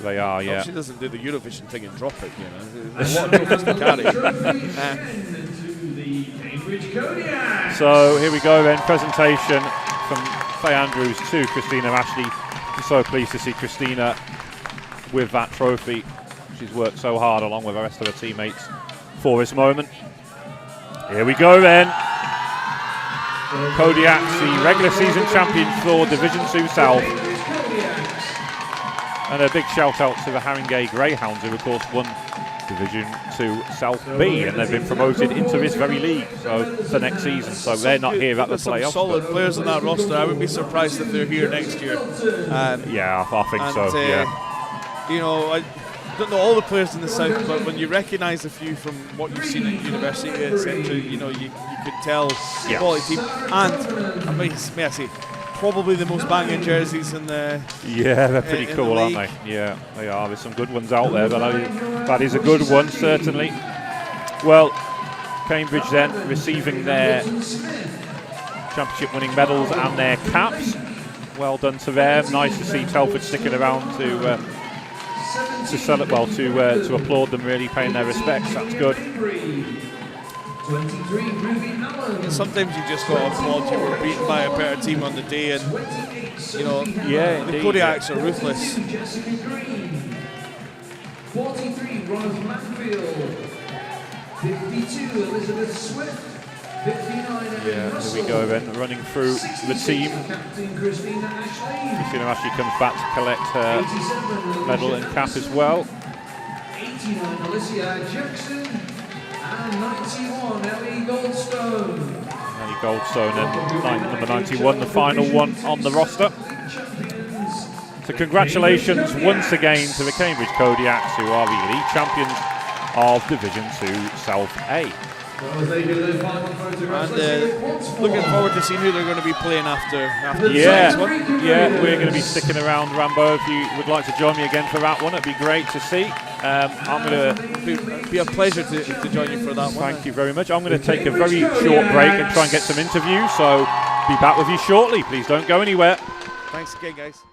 They are, yeah. She doesn't do the Eurovision thing and drop it, you know. There's a lot of trophies to carry. So here we go then, presentation from Faye Andrews to Christina Ashley. I'm so pleased to see Christina with that trophy. She's worked so hard along with the rest of her teammates for this moment. Here we go then. Kodiaks, the regular season champions for Division 2 South. And a big shout out to the Haringey Greyhounds, who of course won Division 2 South B, and they've been promoted into this very league for next season. So they're not here at the playoffs. Some solid players in that roster. I wouldn't be surprised if they're here next year. Yeah, I think so. Yeah. You know, I don't know all the players in the South, but when you recognise a few from what you've seen at university, etc., you know, you could tell the quality team. And may I say, probably the most banging jerseys in the... Yeah, they're pretty cool, aren't they? Yeah, they are. There's some good ones out there, but that is a good one, certainly. Well, Cambridge then receiving their championship winning medals and their caps. Well done to them. Nice to see Telford sticking around to applaud them, really paying their respects. That's good. Sometimes you just got to applaud. You were beaten by a better team on the day, and you know, the Kodiaks are ruthless. 43, Ronald Manfield. 52, Elizabeth Swift. 59, here we go then, running through the team. Christina Ashley comes back to collect her medal and cap as well. 89, Alicia Jackson. And 91, Ellie Goldstone. Ellie Goldstone and number 91, the final one on the roster. So congratulations once again to the Cambridge Kodiaks, who are the league champions of Division 2 South A. And looking forward to seeing who they're going to be playing after yeah, we're going to be sticking around, Rambo. If you would like to join me again for that one, it'd be great to see. I'm going to be a pleasure to join you for that one. Thank you very much. I'm going to take a very short break and try and get some interviews, so be back with you shortly. Please don't go anywhere. Thanks again, guys.